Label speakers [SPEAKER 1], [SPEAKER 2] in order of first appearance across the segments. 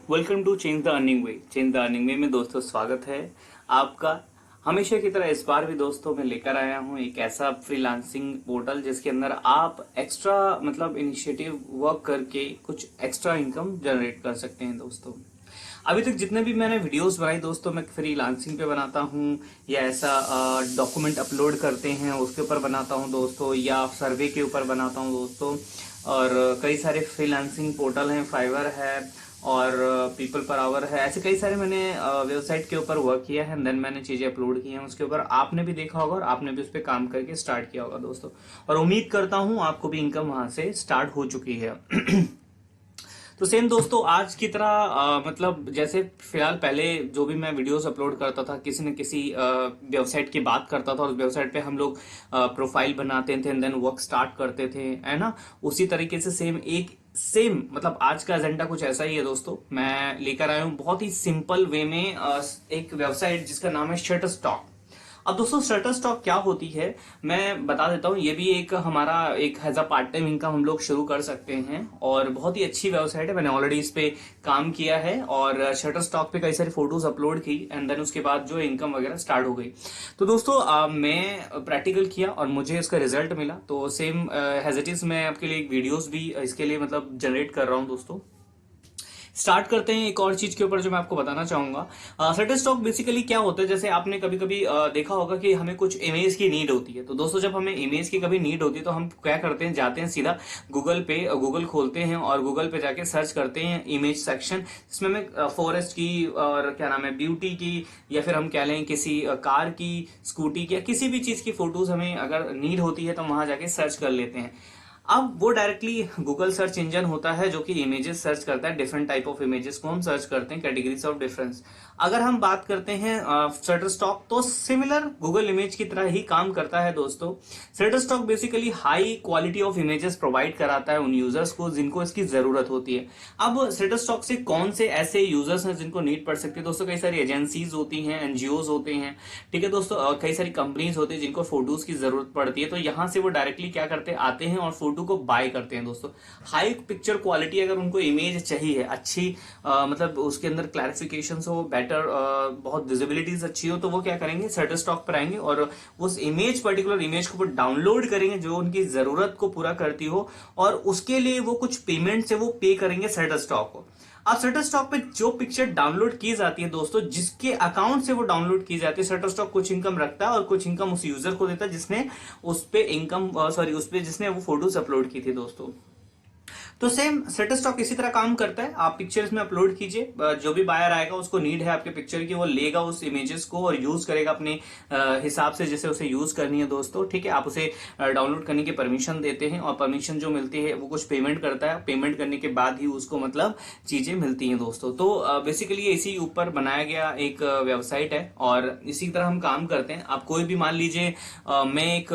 [SPEAKER 1] Welcome to change the earning way. Change the earning way में दोस्तों स्वागत है आपका। हमेशा की तरह इस बार भी दोस्तों मैं लेकर आया हूं एक ऐसा फ्रीलांसिंग पोर्टल जिसके अंदर आप एक्स्ट्रा इनिशिएटिव वर्क करके कुछ एक्स्ट्रा इनकम जनरेट कर सकते हैं दोस्तों। अभी तक जितने भी मैंने वीडियोस बनाई दोस्तों, मैं फ्रीलांसिंग पे बनाता हूं या ऐसा डॉक्यूमेंट अपलोड करते हैं उसके ऊपर बनाता हूं दोस्तों, या सर्वे के ऊपर बनाता हूं दोस्तों। और कई सारे फ्रीलांसिंग पोर्टल हैं, फाइवर है और पीपल पर आवर है, ऐसे कई सारे मैंने वेबसाइट के ऊपर वर्क किया है, देन मैंने चीजें अपलोड की हैं उसके ऊपर। आपने भी देखा होगा और आपने भी उस पर काम करके स्टार्ट किया होगा दोस्तों, और उम्मीद करता हूं आपको भी इनकम वहां से स्टार्ट हो चुकी है। तो सेम दोस्तों आज की तरह जैसे फिलहाल पहले जो भी मैं वीडियोस अपलोड करता था, किसी न किसी वेबसाइट की बात करता था और उस वेबसाइट पे हम लोग प्रोफाइल बनाते थे एंड देन वर्क स्टार्ट करते थे, है ना। उसी तरीके से सेम आज का एजेंडा कुछ ऐसा ही है दोस्तों। मैं लेकर आया हूं बहुत ही सिंपल वे में एक वेबसाइट जिसका नाम है शटरस्टॉक। अब दोस्तों शटरस्टॉक क्या होती है मैं बता देता हूँ। ये भी एक हमारा एक as a part time income हम लोग शुरू कर सकते हैं और बहुत ही अच्छी वेबसाइट है। मैंने ऑलरेडी इस पे काम किया है और शटरस्टॉक पे कई सारी फोटोज अपलोड की एंड देन उसके बाद जो इनकम वगैरह स्टार्ट हो गई। तो दोस्तों मैं प्रैक्टिकल किया और मुझे इसका रिजल्ट मिला। तो सेम एज इट इज मैं आपके लिए एक वीडियोस भी इसके लिए जनरेट कर रहा हूँ दोस्तों। स्टार्ट करते हैं एक और चीज के ऊपर जो मैं आपको बताना चाहूंगा। शटरस्टॉक बेसिकली क्या होता है, जैसे आपने कभी कभी देखा होगा कि हमें कुछ इमेज की नीड होती है। तो दोस्तों जब हमें इमेज की कभी नीड होती है तो हम क्या करते हैं, जाते हैं सीधा गूगल खोलते हैं और गूगल पे जाके सर्च करते हैं इमेज सेक्शन, जिसमें हमें फॉरेस्ट की और क्या नाम है ब्यूटी की, या फिर हम कह लें किसी कार की, स्कूटी की, या किसी भी चीज की फोटोज हमें अगर नीड होती है तो वहां जाके सर्च कर लेते हैं। अब वो डायरेक्टली गूगल सर्च इंजन होता है जो कि इमेजेस सर्च करता है। डिफरेंट टाइप ऑफ इमेजेस को हम सर्च करते हैं, कैटेगरीज ऑफ डिफरेंस। अगर हम बात करते हैं शटरस्टॉक, तो सिमिलर गूगल इमेज की तरह ही काम करता है दोस्तों। Shutterstock basically high quality of images provide कराता है उन यूजर्स को जिनको इसकी जरूरत होती है। अब शटरस्टॉक से कौन से ऐसे यूजर्स हैं जिनको नीड पड़ सकती है दोस्तों, कई सारी एजेंसीज होती हैं, एनजीओज होते हैं, ठीक है दोस्तों, कई सारी कंपनीज होती है जिनको फोटोज की जरूरत पड़ती है। तो यहां से वो डायरेक्टली क्या करते हैं, आते हैं और फोटो को बाय करते हैं दोस्तों। हाई पिक्चर क्वालिटी अगर उनको इमेज चाहिए अच्छी, उसके अंदर क्लैरिफिकेशन हो बेटर, बहुत विजिबिलिटीज अच्छी हो, तो वो क्या करेंगे, शटरस्टॉक पर आएंगे और उस पर्टिकुलर इमेज को डाउनलोड करेंगे जो उनकी जरूरत को पूरा करती हो, और उसके लिए वो कुछ पेमेंट से वो पे करेंगे शटरस्टॉक को। अब शटरस्टॉक पे जो पिक्चर डाउनलोड की जाती है दोस्तों, जिसके अकाउंट से वो डाउनलोड की जाती है, शटरस्टॉक कुछ इनकम रखता है और कुछ इनकम उस यूजर को देता है जिसने उस पे जिसने वो फोटोज अपलोड की थी दोस्तों। तो सेम शटरस्टॉक इसी तरह काम करता है। आप पिक्चर्स में अपलोड कीजिए, जो भी बायर आएगा उसको नीड है आपके पिक्चर की, वो लेगा उस इमेजेस को और यूज करेगा अपने हिसाब से जैसे उसे यूज करनी है दोस्तों, ठीक है। आप उसे डाउनलोड करने की परमिशन देते हैं और परमिशन जो मिलती है वो कुछ पेमेंट करता है, पेमेंट करने के बाद ही उसको चीजें मिलती हैं दोस्तों। तो बेसिकली ये इसी ऊपर बनाया गया एक वेबसाइट है और इसी तरह हम काम करते हैं। आप कोई भी मान लीजिए मैं एक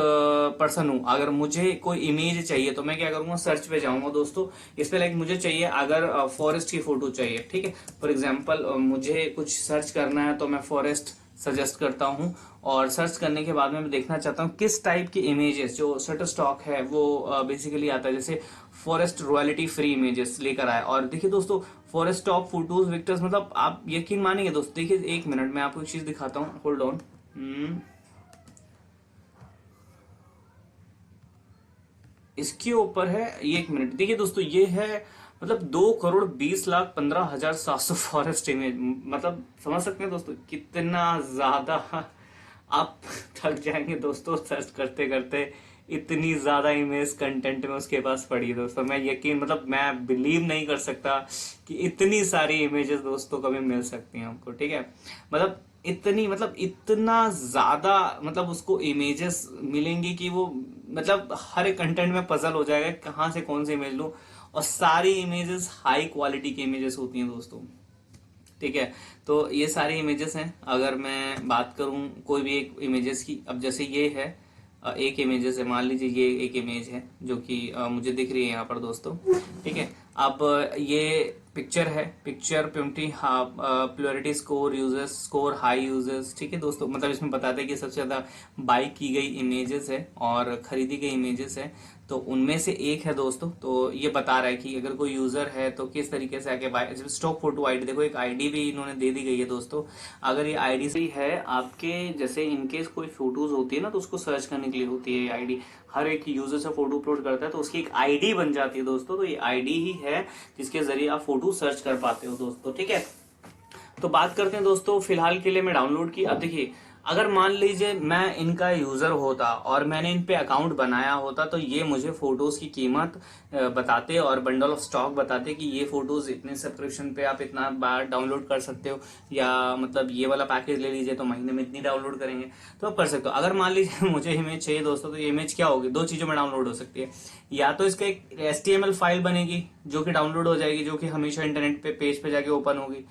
[SPEAKER 1] पर्सन हूं, अगर मुझे कोई इमेज चाहिए तो मैं क्या करूंगा, सर्च पे जाऊंगा दोस्तों। इस पे मुझे चाहिए अगर फॉरेस्ट की फोटो चाहिए, ठीक है, फॉर एग्जांपल मुझे कुछ सर्च करना है तो मैं फॉरेस्ट सजेस्ट करता हूं और सर्च करने के बाद में मैं देखना चाहता हूं किस टाइप की इमेजेस जो शटरस्टॉक है वो बेसिकली आता है। जैसे फॉरेस्ट रॉयल्टी फ्री इमेजेस लेकर आया और देखिए दोस्तों, फॉरेस्ट टॉप फोटोज विक्टर्स, आप यकीन मानेंगे दोस्तों। देखिए एक मिनट में आपको एक चीज दिखाता हूँ, होल्ड ऑन। इसके ऊपर है ये, एक मिनट देखिए दोस्तों, ये है 2,20,15,700 फॉरेस्ट इमेज। समझ सकते हैं दोस्तों कितना ज्यादा आप थक जाएंगे दोस्तों सर्च करते करते। इतनी ज्यादा इमेज कंटेंट में उसके पास पड़ी है दोस्तों। मैं मैं बिलीव नहीं कर सकता कि इतनी सारी इमेजेस दोस्तों कभी मिल सकती हैं हमको, ठीक है। इतना ज्यादा उसको इमेजेस मिलेंगी कि वो हर एक कंटेंट में पजल हो जाएगा कहां से कौन सी इमेज लूं। और सारी इमेजेस हाई क्वालिटी की इमेजेस होती हैं दोस्तों, ठीक है। तो ये सारी इमेजेस हैं। अगर मैं बात करूं कोई भी एक इमेजेस की, अब जैसे ये है एक इमेजेस है, मान लीजिए ये एक इमेज है जो कि मुझे दिख रही है यहाँ पर दोस्तों, ठीक है। अब ये पिक्चर है, picture purity purity score, users score high users, ठीक है दोस्तों। इसमें बताते हैं कि सबसे ज्यादा बाई की गई इमेजेस है और खरीदी गई इमेजेस है। तो उनमें से एक है दोस्तों। तो ये बता रहा है कि अगर कोई यूजर है तो किस तरीके से आके स्टॉक फोटो आईडी, देखो एक आईडी भी इन्होंने दे दी गई है दोस्तों। अगर ये आईडी से है आपके, जैसे इनकेस कोई फोटोज होती है ना तो उसको सर्च करने के लिए होती है ये आईडी। हर एक यूजर से फोटो अपलोड करता है तो उसकी एक आईडी बन जाती है दोस्तों। तो ये आईडी ही है जिसके जरिए आप फोटो सर्च कर पाते हो दोस्तों, ठीक है। तो बात करते हैं दोस्तों, फिलहाल के लिए मैं डाउनलोड की। अब देखिए, अगर मान लीजिए मैं इनका यूजर होता और मैंने इन पे अकाउंट बनाया होता तो ये मुझे फोटोज की कीमत बताते और बंडल ऑफ स्टॉक बताते कि ये फोटोज इतने सब्सक्रिप्शन पे आप इतना बार डाउनलोड कर सकते हो, या मतलब ये वाला पैकेज ले लीजिए तो महीने में इतनी डाउनलोड करेंगे तो आप कर सकते हो। अगर मान लीजिए मुझे इमेज चाहिए दोस्तों, तो ये इमेज क्या होगी, दो चीजों में डाउनलोड हो सकती है। या तो इसका एक HTML फाइल बनेगी जो कि डाउनलोड हो जाएगी, जो कि हमेशा इंटरनेट पे पेज पे जाके ओपन होगी,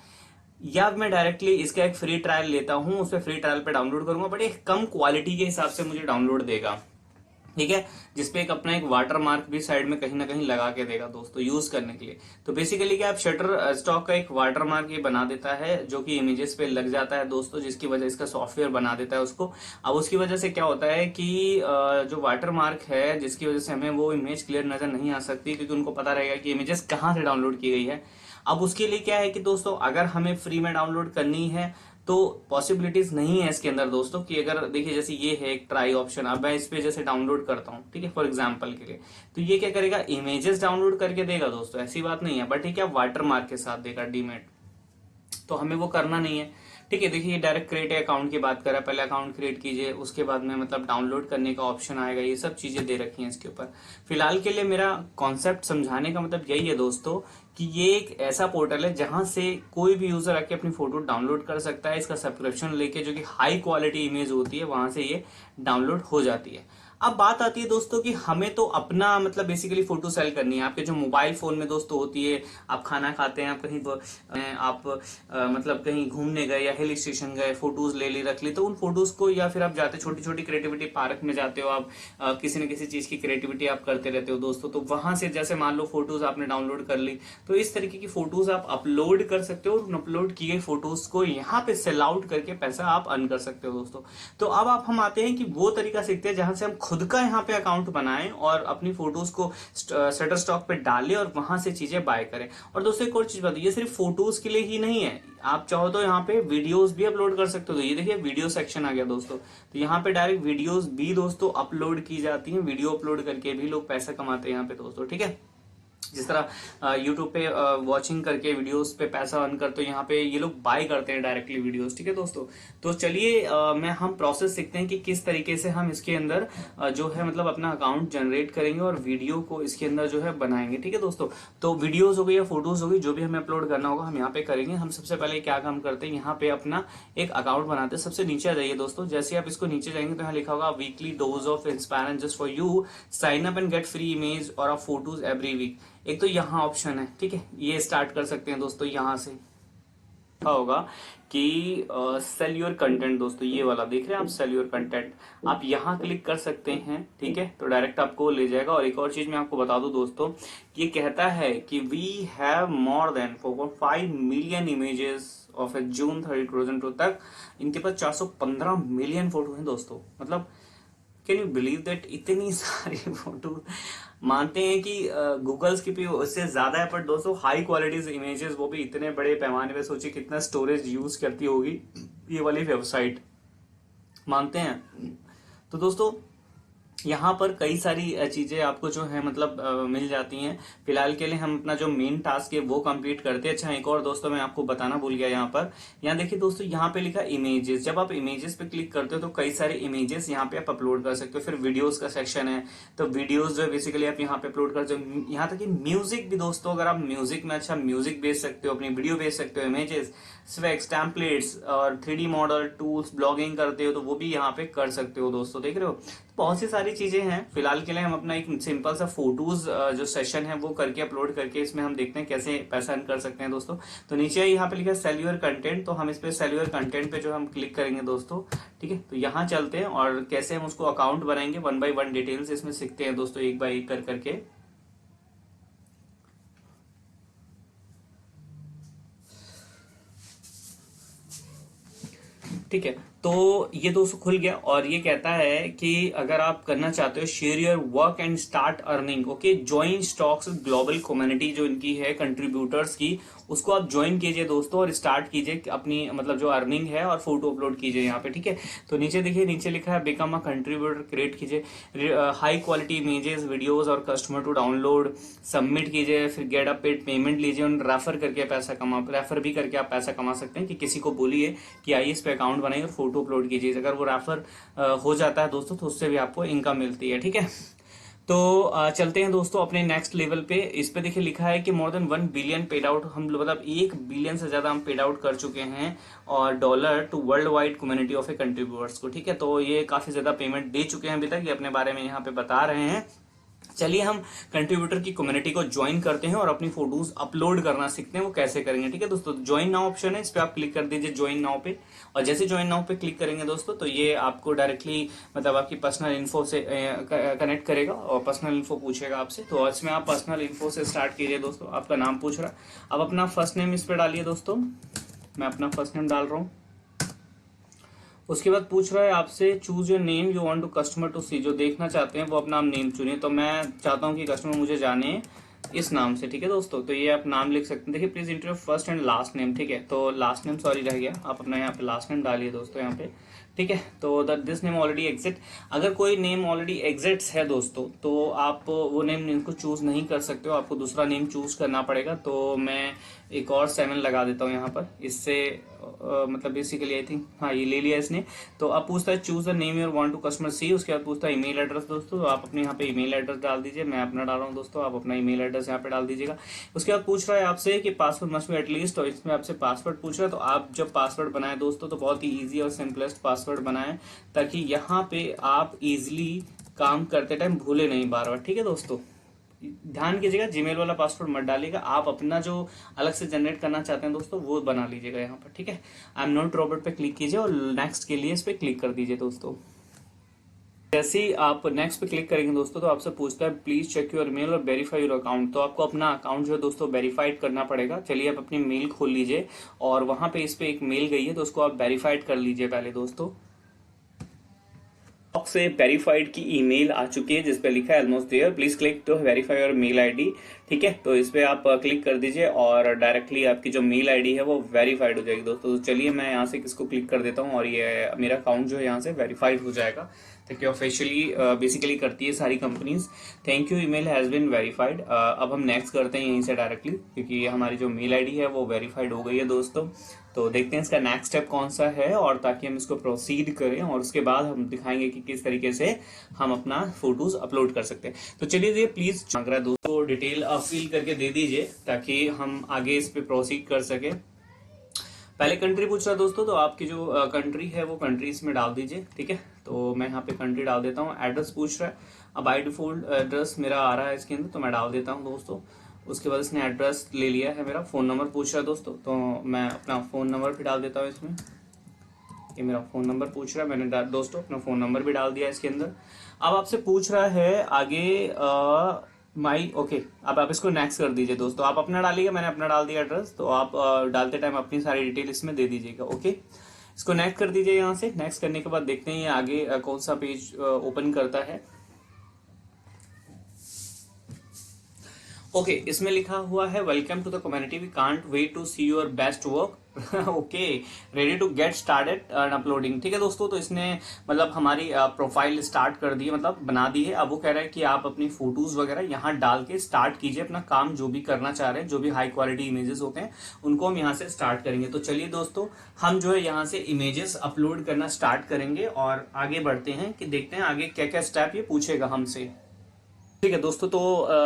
[SPEAKER 1] या मैं डायरेक्टली इसका एक फ्री ट्रायल लेता हूं, उस पर फ्री ट्रायल पे डाउनलोड करूंगा, बट एक कम क्वालिटी के हिसाब से मुझे डाउनलोड देगा, ठीक है, जिसपे एक अपना एक वाटर मार्क भी साइड में कहीं ना कहीं लगा के देगा दोस्तों यूज करने के लिए। तो बेसिकली क्या, आप शटर स्टॉक का एक वाटर मार्क ये बना देता है जो कि इमेजेस पे लग जाता है दोस्तों, जिसकी वजह इसका सॉफ्टवेयर बना देता है उसको। अब उसकी वजह से क्या होता है कि जो वाटर मार्क है जिसकी वजह से हमें वो इमेज क्लियर नजर नहीं आ सकती, क्योंकि उनको पता रहेगा कि इमेजेस कहाँ से डाउनलोड की गई है। अब उसके लिए क्या है कि दोस्तों, अगर हमें फ्री में डाउनलोड करनी है तो पॉसिबिलिटीज नहीं है इसके अंदर दोस्तों, कि अगर देखिए जैसे ये है एक ट्राई ऑप्शन, अब मैं इस पे जैसे डाउनलोड करता हूँ, ठीक है, फॉर एग्जांपल के लिए, तो ये क्या करेगा, इमेजेस डाउनलोड करके देगा दोस्तों, ऐसी बात नहीं है, बट ठीक है वाटर मार्क के साथ देगा डीमेट। तो हमें वो करना नहीं है, ठीक है। देखिए डायरेक्ट क्रिएट अकाउंट की बात करें, पहले अकाउंट क्रिएट कीजिए, उसके बाद में मतलब डाउनलोड करने का ऑप्शन आएगा, ये सब चीजें दे रखी हैं इसके ऊपर। फिलहाल के लिए मेरा कॉन्सेप्ट समझाने का मतलब यही है दोस्तों कि ये एक ऐसा पोर्टल है जहां से कोई भी यूजर आके अपनी फोटो डाउनलोड कर सकता है, इसका सब्सक्रिप्शन लेके, जो कि हाई क्वालिटी इमेज होती है वहां से ये डाउनलोड हो जाती है। अब बात आती है दोस्तों कि हमें तो अपना मतलब बेसिकली फोटो सेल करनी है, आपके जो मोबाइल फोन में दोस्तों होती है, आप खाना खाते हैं, आप कहीं आप मतलब कहीं घूमने गए या हिल स्टेशन गए, फोटोज ले ली रख ली, तो उन फोटोज को, या फिर आप जाते छोटी छोटी क्रिएटिविटी पार्क में जाते हो, आप किसी न किसी चीज की क्रिएटिविटी आप करते रहते हो दोस्तों, तो वहां से जैसे मान लो फोटोज आपने डाउनलोड कर ली, तो इस तरीके की फोटोज आप अपलोड कर सकते हो, और अपलोड की गई फोटोज को यहाँ पे सेल आउट करके पैसा आप अर्न कर सकते हो दोस्तों। तो अब आप हम आते हैं कि वो तरीका सीखते हैं जहां से हम खुद का यहाँ पे अकाउंट बनाएं और अपनी फोटोज को शटर स्टॉक पे डालें और वहां से चीजें बाय करें। और दोस्तों एक और चीज बताइए, ये सिर्फ फोटोज के लिए ही नहीं है, आप चाहो तो यहाँ पे वीडियोस भी अपलोड कर सकते हो। तो ये देखिए वीडियो सेक्शन आ गया दोस्तों, तो यहाँ पे डायरेक्ट वीडियोस भी दोस्तों अपलोड की जाती हैं, वीडियो अपलोड करके भी लोग पैसा कमाते हैं यहाँ पे दोस्तों, ठीक है। जिस तरह यूट्यूब पे वॉचिंग करके वीडियोस पे पैसा अर्न करते हो, यहाँ पे ये लोग बाय करते हैं डायरेक्टली वीडियोस, ठीक है दोस्तों। तो चलिए मैं हम प्रोसेस सीखते हैं कि किस तरीके से हम इसके अंदर जो है मतलब अपना अकाउंट जनरेट करेंगे और वीडियो को इसके अंदर जो है बनाएंगे, ठीक है दोस्तों। तो वीडियोस हो गई या फोटोज हो गई, जो भी हमें अपलोड करना होगा हम यहाँ पे करेंगे। हम सबसे पहले क्या काम करते हैं, यहाँ पे अपना एक अकाउंट बनाते हैं। सबसे नीचे आ जाइए दोस्तों, जैसे आप इसको नीचे जाएंगे तो यहाँ लिखा होगा weekly dose of inspire just for you, sign up and get free image और फोटोज एवरी वीक। एक तो यहाँ ऑप्शन है, ठीक है, ये स्टार्ट कर सकते हैं दोस्तों। यहाँ से क्या होगा कि सेल योर कंटेंट दोस्तों, ये वाला देख रहे हैं आप, सेल योर कंटेंट, आप यहाँ क्लिक कर सकते हैं, ठीक है। तो डायरेक्ट आपको ले जाएगा। और एक और चीज मैं आपको बता दूं दोस्तों, ये कहता है कि we have more than 4.5 million images of June 30, 2002 तक इनके पास 415 मिलियन फोटो हैं दोस्तों। मतलब कैन यू बिलीव दैट, इतनी सारी फोटो। मानते हैं कि गूगल्स की भी उससे ज्यादा है, पर दोस्तों हाई क्वालिटीज इमेजेस, वो भी इतने बड़े पैमाने पे, सोचिए कितना स्टोरेज यूज करती होगी ये वाली वेबसाइट, मानते हैं। तो दोस्तों यहाँ पर कई सारी चीजें आपको जो है मतलब मिल जाती हैं। फिलहाल के लिए हम अपना जो मेन टास्क है वो कंप्लीट करते हैं। अच्छा एक और दोस्तों मैं आपको बताना भूल गया, यहाँ देखिए दोस्तों, यहाँ पे लिखा इमेजेस। जब आप इमेजेस पे क्लिक करते हो तो कई सारे इमेजेस यहाँ पे आप अपलोड कर सकते हो। फिर वीडियोस का सेक्शन है, तो वीडियोस जो बेसिकली आप यहाँ पे अपलोड कर सकते हो। यहाँ तक कि म्यूजिक भी दोस्तों, अगर आप म्यूजिक में अच्छा म्यूजिक भेज सकते हो, अपनी वीडियो भेज सकते हो, इमेजेस, स्वेक्स, टेम्पलेट्स और 3D मॉडल टूल्स, ब्लॉगिंग करते हो तो वो भी यहाँ पे कर सकते हो दोस्तों, देख रहे हो। बहुत सी सारी चीजें हैं। फिलहाल के लिए हम अपना एक सिंपल सा फोटोज जो सेशन है वो करके अपलोड करके इसमें हम देखते हैं कैसे पैसा अर्न कर सकते हैं दोस्तों। तो नीचे यहाँ पे लिखा है सेल योर कंटेंट, तो हम इस पे सेल योर कंटेंट पे जो हम क्लिक करेंगे दोस्तों, ठीक है। तो यहाँ चलते हैं और कैसे हम उसको अकाउंट बनाएंगे, 1 by 1 डिटेल्स इसमें सीखते हैं दोस्तों, एक बाय एक कर करके। ठीक है, तो ये दोस्तों खुल गया और ये कहता है कि अगर आप करना चाहते हो share your work and start earning, okay, join stocks global community जो इनकी है कंट्रीब्यूटर्स की, उसको आप ज्वाइन कीजिए दोस्तों और स्टार्ट कीजिए अपनी मतलब जो अर्निंग है और फोटो अपलोड कीजिए यहाँ पे, ठीक है। तो नीचे देखिए, नीचे लिखा है बिकम अ कंट्रीब्यूटर, क्रिएट कीजिए हाई क्वालिटी इमेजेस वीडियोस और कस्टमर टू डाउनलोड, सबमिट कीजिए, फिर गेट अ पेड पेमेंट लीजिए, उन रेफर भी करके आप पैसा कमा सकते हैं कि किसी को बोलिए कि आइए इस पे अकाउंट बनाइए और फोटो अपलोड कीजिए। अगर वो रेफर हो जाता है दोस्तों तो उससे भी आपको इनकम मिलती है, ठीक है। तो चलते हैं दोस्तों अपने नेक्स्ट लेवल पे। इस पे देखिए लिखा है कि more than 1 billion paid out, हम मतलब 1 बिलियन से ज्यादा हम पेड आउट कर चुके हैं और dollar to worldwide community of a contributors को, ठीक है। तो ये काफी ज्यादा पेमेंट दे चुके हैं अभी तक, ये अपने बारे में यहाँ पे बता रहे हैं। चलिए हम कंट्रीब्यूटर की कम्युनिटी को ज्वाइन करते हैं और अपनी फोटोज अपलोड करना सीखते हैं, वो कैसे करेंगे, ठीक है दोस्तों। ज्वाइन नाउ ऑप्शन है, इस पे आप क्लिक कर दीजिए ज्वाइन नाउ पे, और जैसे ज्वाइन नाउ पे क्लिक करेंगे दोस्तों तो ये आपको डायरेक्टली मतलब आपकी पर्सनल इन्फो से कनेक्ट करेगा और पर्सनल इन्फो पूछेगा आपसे। तो इसमें आप पर्सनल इन्फो से स्टार्ट कीजिए दोस्तों। आपका नाम पूछ रहा है, अब अपना फर्स्ट नेम इस पे डालिए दोस्तों, मैं अपना फर्स्ट नेम डाल रहा हूँ। उसके बाद पूछ रहा है आपसे choose your name you want to customer to see, जो देखना चाहते हैं वो अपना नेम चुनिए। तो मैं चाहता हूं कि कस्टमर मुझे जाने इस नाम से, ठीक है दोस्तों। तो ये आप नाम लिख सकते हैं, देखिए please inter first and last name, ठीक है। तो लास्ट नेम सॉरी रह गया, आप अपना यहाँ पे लास्ट नेम डालिए दोस्तों यहाँ पे, ठीक है। तो दिस नेम ऑलरेडी एग्जिट, अगर कोई नेम ऑलरेडी एग्जिट्स है दोस्तों तो आप वो नेम को चूज नहीं कर सकते हो, आपको दूसरा नेम चूज करना पड़ेगा। तो मैं एक और 7 लगा देता हूँ यहाँ पर, इससे मतलब बेसिकली आई थिंक हाँ ये ले लिया इसने। तो अब पूछता है choose the name your want to customer see, उसके बाद पूछता है ईमेल एड्रेस दोस्तों, तो आप अपने यहाँ पे ईमेल एड्रेस डाल दीजिए, मैं अपना डाल रहा हूँ दोस्तों, आप अपना ईमेल एड्रेस यहाँ पे डाल दीजिएगा। उसके बाद पूछ रहा है आपसे कि पासवर्ड मस्ट बी एटलीस्ट, और इसमें आपसे पासवर्ड पूछ रहा है। तो आप जब पासवर्ड बनाए दोस्तों तो बहुत ही ईजी और सिंपलेस्ट पासवर्ड बनाए, ताकि यहाँ पे आप इजिली काम करते टाइम भूले नहीं बार बार, ठीक है दोस्तों। ध्यान कीजिएगा जीमेल वाला पासवर्ड मत डालिएगा, आप अपना जो अलग से जनरेट करना चाहते हैं दोस्तों वो बना लीजिएगा यहाँ पर, ठीक है। आई एम नॉट रोबोट पे क्लिक कीजिए और नेक्स्ट के लिए इस पे क्लिक कर दीजिए दोस्तों। जैसे ही आप नेक्स्ट पे क्लिक करेंगे दोस्तों तो आपसे पूछता है प्लीज चेक योर मेल और वेरीफाई योर अकाउंट। तो आपको अपना अकाउंट जो है दोस्तों वेरीफाइड करना पड़ेगा। चलिए आप अपनी मेल खोल लीजिए और वहां पे इस पे एक मेल गई है तो उसको आप वेरीफाइड कर लीजिए पहले दोस्तों। बॉक्स से वेरीफाइड की ईमेल आ चुकी है जिसपे लिखा है almost there, please click to verify your mail ID, ठीक है। तो इस पे आप क्लिक कर दीजिए और डायरेक्टली आपकी जो मेल आईडी है वो वेरीफाइड हो जाएगी दोस्तों। तो चलिए मैं यहाँ से किसको क्लिक कर देता हूँ और ये मेरा अकाउंट जो है यहाँ से वेरीफाइड हो जाएगा। देखिए ऑफिशियली बेसिकली करती है सारी companies. Thank you email has been verified. अब हम नेक्स्ट करते हैं यहीं से डायरेक्टली, क्योंकि हमारी जो मेल आईडी है वो वेरीफाइड हो गई है दोस्तों। तो देखते हैं इसका नेक्स्ट स्टेप कौन सा है, और ताकि हम इसको प्रोसीड करें और उसके बाद हम दिखाएंगे कि किस तरीके से हम अपना फोटोज अपलोड कर सकते हैं। तो चलिए ये प्लीज दोस्तों डिटेल फिल करके दे दीजिए ताकि हम आगे इस पे प्रोसीड कर सके। पहले कंट्री पूछ रहा है दोस्तों, तो आपकी जो कंट्री है वो कंट्री इसमें डाल दीजिए, ठीक है। तो मैं यहाँ पे कंट्री डाल देता हूँ। एड्रेस पूछ रहा है, अब बाय डिफॉल्ट एड्रेस मेरा आ रहा है इसके अंदर तो मैं डाल देता हूँ दोस्तों। उसके बाद इसने एड्रेस ले लिया है मेरा। फोन नंबर पूछ रहा है दोस्तों, तो मैं अपना फोन नंबर भी डाल देता हूँ इसमें। ये मेरा फोन नंबर पूछ रहा है, मैंने दोस्तों अपना फोन नंबर भी डाल दिया इसके अंदर। अब आपसे पूछ रहा है आगे माई ओके, अब आप इसको नेक्स्ट कर दीजिए दोस्तों। आप अपना डालिएगा, मैंने अपना डाल दिया एड्रेस, तो आप डालते टाइम अपनी सारी डिटेल इसमें दे दीजिएगा, ओके। इसको नेक्स्ट कर दीजिए यहाँ से। नेक्स्ट करने के बाद देखते हैं ये आगे कौन सा पेज ओपन करता है। ओके इसमें लिखा हुआ है welcome to the community, we can't wait to see your best work, okay ready to get started and uploading, ठीक है दोस्तों। तो इसने मतलब हमारी प्रोफाइल स्टार्ट कर दी है, मतलब बना दी है। अब वो कह रहा है कि आप अपनी फोटोज वगैरह यहाँ डाल के स्टार्ट कीजिए अपना काम, जो भी करना चाह रहे हैं, जो भी हाई क्वालिटी इमेजेस होते हैं उनको हम यहाँ से स्टार्ट करेंगे। तो चलिए दोस्तों हम जो है यहाँ से इमेजेस अपलोड करना स्टार्ट करेंगे और आगे बढ़ते हैं कि देखते हैं आगे क्या क्या स्टेप ये पूछेगा हमसे, ठीक है दोस्तों। तो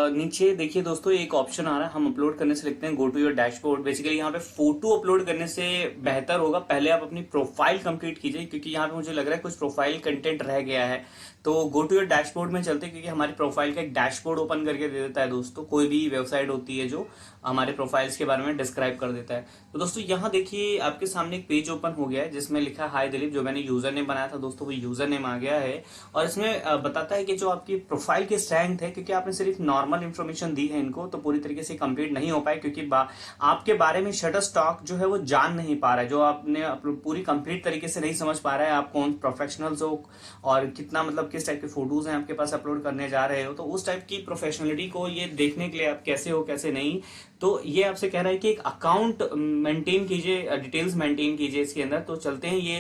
[SPEAKER 1] नीचे देखिए दोस्तों एक ऑप्शन आ रहा है, हम अपलोड करने से लिखते हैं go to your dashboard. Basically यहाँ पे फोटो अपलोड करने से बेहतर होगा पहले आप अपनी प्रोफाइल कंप्लीट कीजिए, क्योंकि यहाँ पे मुझे लग रहा है कुछ प्रोफाइल कंटेंट रह गया है। तो गो टू योर डैशबोर्ड में चलते हैं, क्योंकि हमारी प्रोफाइल का एक डैशबोर्ड ओपन करके दे देता है दोस्तों। कोई भी वेबसाइट होती है जो हमारे प्रोफाइल्स के बारे में डिस्क्राइब कर देता है। तो दोस्तों यहाँ देखिए आपके सामने एक पेज ओपन हो गया है जिसमें लिखा है हाय दिलीप। जो मैंने यूजर नेम बनाया था दोस्तों वो यूजर नेम आ गया है, और इसमें बताता है कि जो आपकी प्रोफाइल की स्ट्रेंथ है, क्योंकि आपने सिर्फ नॉर्मल इन्फॉर्मेशन दी है इनको, तो पूरी तरीके से कंप्लीट नहीं हो पाए, क्योंकि आपके बारे में शटर स्टॉक जो है वो जान नहीं पा रहा है, जो आपने पूरी कंप्लीट तरीके से नहीं समझ पा रहा है आप कौन प्रोफेशनल्स हो और कितना मतलब किस टाइप के फोटोज हैं आपके पास अपलोड करने जा रहे हो। तो उस टाइप की प्रोफेशनलिटी को ये देखने के लिए आप कैसे हो कैसे नहीं, तो ये आपसे कह रहा है कि एक अकाउंट मेंटेन कीजिए, डिटेल्स मेंटेन कीजिए इसके अंदर। तो चलते हैं, ये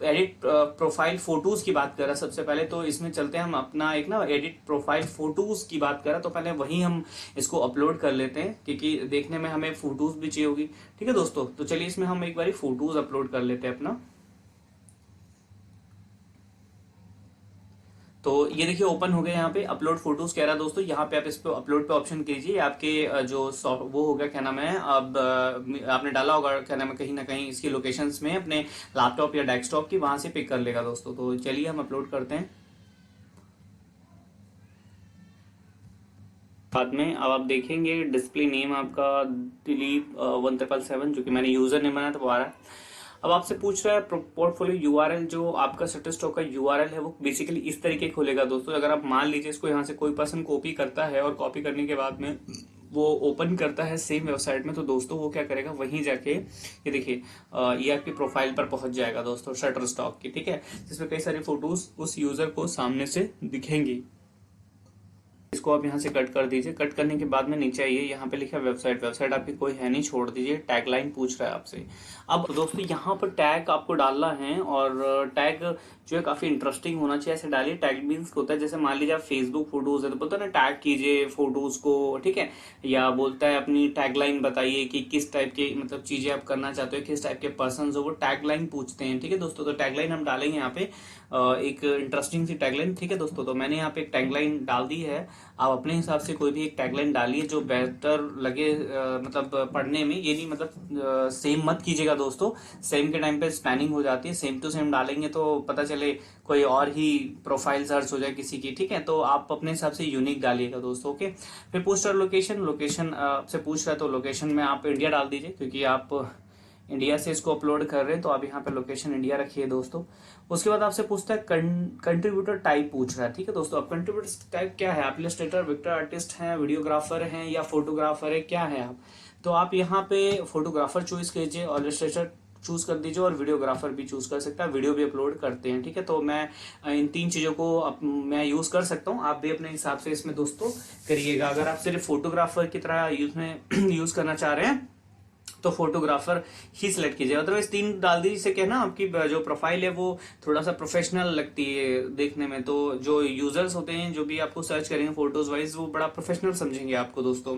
[SPEAKER 1] एडिट प्रोफाइल फोटोज की बात कर रहा है सबसे पहले, तो इसमें चलते हैं हम अपना एक ना एडिट प्रोफाइल फोटोज की बात कर रहा है, तो पहले वही हम इसको अपलोड कर लेते हैं, क्योंकि देखने में हमें फोटोज भी चाहिए होगी। ठीक है दोस्तों, तो चलिए इसमें हम एक बार फोटोज अपलोड कर लेते हैं अपना। तो ये देखिए ओपन हो गया, यहाँ पे अपलोड फोटोज कह रहा है दोस्तों। यहाँ पे आप इस पे अपलोड पे ऑप्शन कीजिए, आपके जो वो होगा क्या नाम है, अब आपने डाला होगा क्या नाम है कहीं ना कहीं इसकी लोकेशंस में अपने लैपटॉप या डेस्कटॉप की, वहां से पिक कर लेगा दोस्तों। तो चलिए हम अपलोड करते हैं। बाद में अब आप देखेंगे डिस्प्ले नेम आपका दिलीप 1777, जो कि मैंने यूजर नेम बनाया था वो आ रहा है। अब आपसे पूछ रहा है पोर्टफोलियो यूआरएल, जो आपका शटरस्टॉक का यूआरएल है वो बेसिकली इस तरीके खुलेगा दोस्तों। अगर आप मान लीजिए इसको यहाँ से कोई पर्सन कॉपी करता है और कॉपी करने के बाद में वो ओपन करता है सेम वेबसाइट में, तो दोस्तों वो क्या करेगा, वहीं जाके ये देखिए ये आपकी प्रोफाइल पर पहुंच जाएगा दोस्तों शटरस्टॉक की। ठीक है, जिसमें कई सारी फोटोज उस यूजर को सामने से दिखेंगी। इसको आप यहाँ से कट कर दीजिए। कट करने के बाद में नीचे आइए, यहाँ पे लिखा है वेबसाइट। वेबसाइट आपकी कोई है नहीं, छोड़ दीजिए। टैग लाइन पूछ रहा है आपसे। अब दोस्तों यहाँ पर टैग आपको डालना है, और टैग जो है काफी इंटरेस्टिंग होना चाहिए। ऐसे डालिए, टैग मीन्स होता है जैसे मान लीजिए आप फेसबुक फोटोज है तो बोलता है ना टैग कीजिए फोटोज को, ठीक है, या बोलता है अपनी टैग लाइन बताइए कि किस टाइप की मतलब चीजें आप करना चाहते हो, किस टाइप के पर्सन हो, वो टैग लाइन पूछते हैं। ठीक है दोस्तों, तो टैग लाइन हम डालेंगे यहाँ पे एक इंटरेस्टिंग सी टैगलाइन। ठीक है दोस्तों, तो मैंने यहाँ पे एक टैगलाइन डाल दी है। आप अपने हिसाब से कोई भी एक टैगलाइन डालिए जो बेहतर लगे, मतलब पढ़ने में। ये नहीं मतलब सेम मत कीजिएगा दोस्तों, सेम के टाइम पे स्पैनिंग हो जाती है। सेम टू सेम डालेंगे तो पता चले कोई और ही प्रोफाइल सर्च हो जाए किसी की। ठीक है, तो आप अपने हिसाब से यूनिक डालिएगा दोस्तों। ओके, फिर पोस्टर लोकेशन। लोकेशन आपसे पूछ रहा है तो लोकेशन में आप इंडिया डाल दीजिए, क्योंकि आप इंडिया से इसको अपलोड कर रहे हैं, तो आप यहाँ पे लोकेशन इंडिया रखिए दोस्तों। उसके बाद आपसे पूछता है कंट्रीब्यूटर टाइप पूछ रहा है। ठीक है दोस्तों, अब कंट्रीब्यूटर टाइप क्या है, आप इलस्ट्रेटर, विक्टर आर्टिस्ट हैं, वीडियोग्राफर हैं, या फोटोग्राफर है, क्या है आप। तो आप यहाँ पे फोटोग्राफर चूज कीजिए, और इलस्ट्रेटर चूज कर दीजिए, और वीडियोग्राफर भी चूज कर सकता है। वीडियो भी अपलोड करते हैं। ठीक है, तो मैं इन तीन चीजों को मैं यूज कर सकता हूँ, आप भी अपने हिसाब से इसमें दोस्तों करिएगा। अगर आप सिर्फ फोटोग्राफर की तरह यूज करना चाह रहे हैं तो फोटोग्राफर ही सिलेक्ट कीजिए। अदरवाइज तीन डाल दीजिए, जिससे क्या ना आपकी जो प्रोफाइल है वो थोड़ा सा प्रोफेशनल लगती है देखने में। तो जो यूजर्स होते हैं जो भी आपको सर्च करेंगे फोटोज वाइज, वो बड़ा प्रोफेशनल समझेंगे आपको दोस्तों।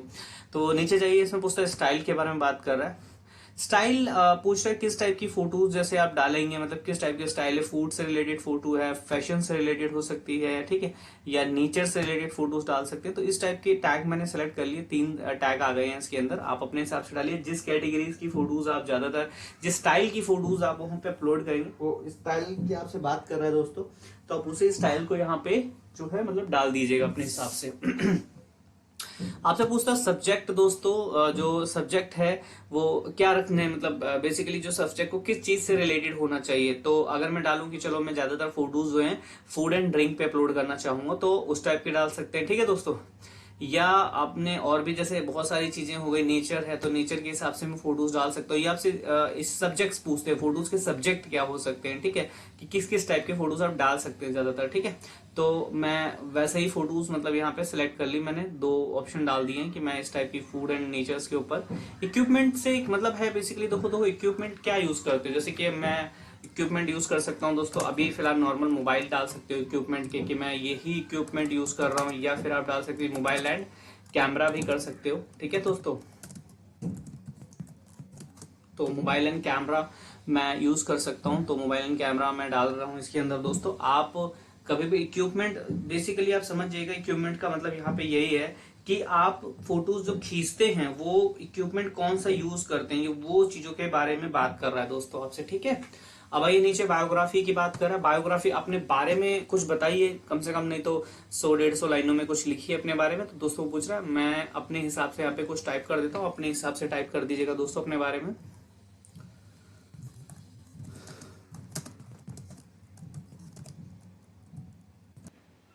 [SPEAKER 1] तो नीचे जाइए, इसमें पूछता है स्टाइल के बारे में बात कर रहा है। स्टाइल पूछ रहा है किस टाइप की फोटोज जैसे आप डालेंगे, मतलब किस टाइप की स्टाइल है। फूड से रिलेटेड फोटो है, फैशन से रिलेटेड हो सकती है, ठीक है, या नेचर से रिलेटेड फोटोज डाल सकते हैं। तो इस टाइप के टैग मैंने सेलेक्ट कर लिए, 3 टैग आ गए हैं इसके अंदर। आप अपने हिसाब से डालिए जिस कैटेगरीज की फोटोज आप ज्यादातर, जिस स्टाइल की फोटोज आप वहां पे अपलोड करेंगे, वो स्टाइल की आपसे बात कर रहा है दोस्तों, तो आप उसी स्टाइल को यहाँ पे जो है मतलब डाल दीजिएगा अपने हिसाब से। आपसे पूछता है सब्जेक्ट दोस्तों, जो सब्जेक्ट है वो क्या रखने, मतलब बेसिकली जो सब्जेक्ट को किस चीज से रिलेटेड होना चाहिए। तो अगर मैं डालूं कि चलो मैं ज्यादातर फोटोज जो हैं फूड एंड ड्रिंक पे अपलोड करना चाहूंगा, तो उस टाइप के डाल सकते हैं। ठीक है दोस्तों, या आपने और भी जैसे बहुत सारी चीजें हो गई, नेचर है तो नेचर के हिसाब से मैं फोटोज डाल सकता हूँ। या आपसे इस सब्जेक्ट्स पूछते हैं, फोटोज के सब्जेक्ट क्या हो सकते हैं, ठीक है, कि किस किस टाइप के फोटोज आप डाल सकते हैं ज्यादातर। ठीक है, तो मैं वैसे ही फोटोज मतलब यहाँ पे सिलेक्ट कर ली मैंने, 2 ऑप्शन डाल दिए हैं कि मैं इस टाइप की फूड एंड नेचर्स के ऊपर। इक्विपमेंट से एक मतलब है बेसिकली, देखो इक्विपमेंट क्या यूज करते हो, जैसे कि मैं इक्विपमेंट यूज कर सकता हूँ दोस्तों। अभी फिलहाल नॉर्मल मोबाइल डाल सकते हो इक्विपमेंट के, कि मैं यही इक्विपमेंट यूज कर रहा हूँ, या फिर आप डाल सकते हो मोबाइल एंड कैमरा भी कर सकते हो। ठीक है दोस्तों, तो मोबाइल एंड कैमरा मैं यूज कर सकता हूं, तो मोबाइल एंड कैमरा मैं डाल रहा हूं इसके अंदर दोस्तों। आप कभी भी इक्विपमेंट बेसिकली आप समझ जाइएगा, इक्विपमेंट का मतलब यहाँ पे यही है कि आप फोटोज जो खींचते हैं वो इक्विपमेंट कौन सा यूज करते हैं, वो चीजों के बारे में बात कर रहा है दोस्तों आपसे। ठीक है, अब आइए नीचे बायोग्राफी की बात कर रहा है। बायोग्राफी अपने बारे में कुछ बताइए, कम से कम नहीं तो 100-150 लाइनों में कुछ लिखिए अपने बारे में। तो दोस्तों पूछ रहा है, मैं अपने हिसाब से यहाँ पे कुछ टाइप कर देता हूँ, अपने हिसाब से टाइप कर दीजिएगा दोस्तों अपने बारे में।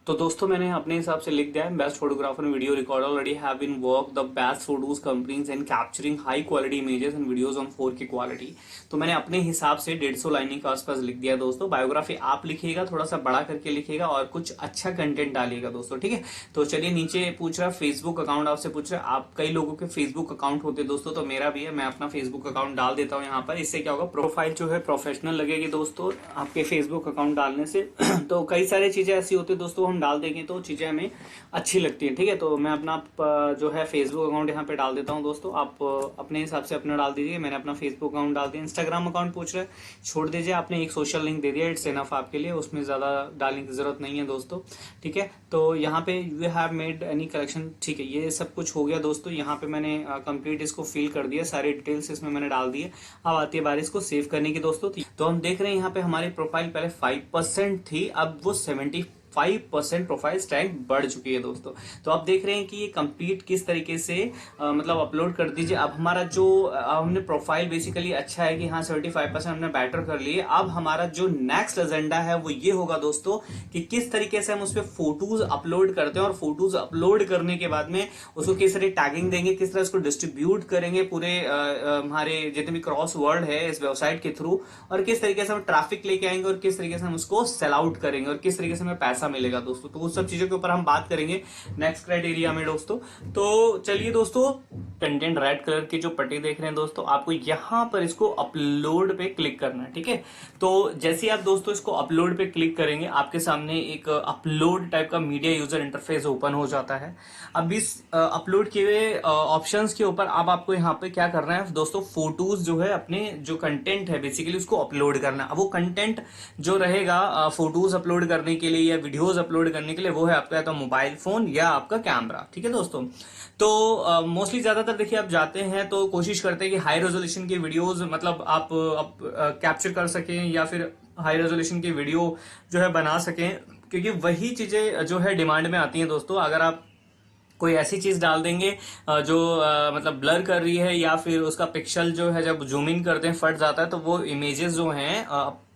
[SPEAKER 1] तो दोस्तों मैंने अपने हिसाब से लिख दिया है, best photographer and video recorder, already have been work the best photos companies and capturing high quality images and videos on 4K quality. तो मैंने अपने हिसाब से 150 लाइनिंग के आसपास लिख दिया दोस्तों। बायोग्राफी आप लिखिएगा, थोड़ा सा बड़ा करके लिखिएगा और कुछ अच्छा कंटेंट डालिएगा दोस्तों। ठीक है, तो चलिए नीचे पूछ रहा है फेसबुक अकाउंट आपसे पूछ रहा है। आप कई लोगों के फेसबुक अकाउंट होते हैं दोस्तों, तो मेरा भी है, मैं अपना फेसबुक अकाउंट डाल देता हूँ यहाँ पर। इससे क्या होगा, प्रोफाइल जो है प्रोफेशनल लगेगी दोस्तों आपके फेसबुक अकाउंट डालने से। तो कई सारी चीजें ऐसी होती है दोस्तों, हम डाल देंगे तो चीजें हमें अच्छी लगती है। ठीक है, तो मैं अपना जो है फेसबुक अकाउंट यहाँ पे डाल देता हूँ दोस्तों। आप अपने हिसाब से अपना डाल दीजिए। मैंने अपना फेसबुक अकाउंट डाल दिया। इंस्टाग्राम अकाउंट पूछ रहे हैं, छोड़ दीजिए, आपने एक सोशल लिंक दे दिया, इट्स इनफ आपके लिए, उसमें ज्यादा डालने की जरूरत नहीं है दोस्तों। ठीक है, तो यहाँ पे you have made any collection, ठीक है, ये सब कुछ हो गया दोस्तों। यहाँ पे मैंने कंप्लीट इसको फिल कर दिया, सारे डिटेल्स इसमें मैंने डाल दिए। अब आती है बारी इसको सेव करने की दोस्तों। तो हम देख रहे हैं यहाँ पे हमारी प्रोफाइल पहले 5% थी, अब वो 75% प्रोफाइल स्ट्रेंथ बढ़ चुकी है दोस्तों। तो आप देख रहे हैं कि ये कंप्लीट किस तरीके से मतलब अपलोड कर दीजिए। अब हमारा जो हमने प्रोफाइल बेसिकली अच्छा है कि हाँ 75% हमने बेटर कर लिए। अब हमारा जो नेक्स्ट एजेंडा है वो ये होगा दोस्तों कि किस तरीके से हम उस पर फोटोज अपलोड करते हैं, और फोटोज अपलोड करने के बाद में उसको किस तरह टैगिंग देंगे, किस तरह उसको डिस्ट्रीब्यूट करेंगे पूरे हमारे जितने भी क्रॉस वर्ल्ड है इस वेबसाइट के थ्रू, और किस तरीके से हम ट्रैफिक लेके आएंगे, और किस तरीके से हम उसको सेल आउट करेंगे, और किस तरीके से हमें पैसा मिलेगा दोस्तों। तो उस सब चीजों के ऊपर हम बात करेंगे नेक्स्ट क्राइटेरिया में दोस्तों। तो चलिए दोस्तों, कंटेंट रेड कलर की जो पट्टी देख रहे हैं दोस्तों, आपको यहां पर इसको अपलोड पे क्लिक करना है। ठीक है, तो जैसे आप दोस्तों इसको अपलोड पे क्लिक करेंगे, आपके सामने एक अपलोड टाइप का मीडिया यूजर इंटरफेस ओपन हो जाता है। अब इस अपलोड किए हुए ऑप्शंस के ऊपर अब आपको यहाँ पे क्या करना है दोस्तों, फोटोज जो है अपने जो कंटेंट है बेसिकली उसको अपलोड करना है। अब वो कंटेंट जो रहेगा फोटोज अपलोड करने के लिए या वीडियोस अपलोड करने के लिए, वो है आपका या तो मोबाइल फोन या आपका कैमरा। ठीक है दोस्तों, तो मोस्टली ज्यादातर देखिए आप जाते हैं तो कोशिश करते हैं कि हाई रेजोल्यूशन की वीडियोस मतलब आप कैप्चर कर सकें, या फिर हाई रेजोल्यूशन की वीडियो जो है बना सकें, क्योंकि वही चीजें जो है डिमांड में आती हैं दोस्तों। अगर आप कोई ऐसी चीज डाल देंगे जो मतलब ब्लर कर रही है, या फिर उसका पिक्सल जो है जब जूम इन करते हैं फट जाता है, तो वो इमेजेस जो हैं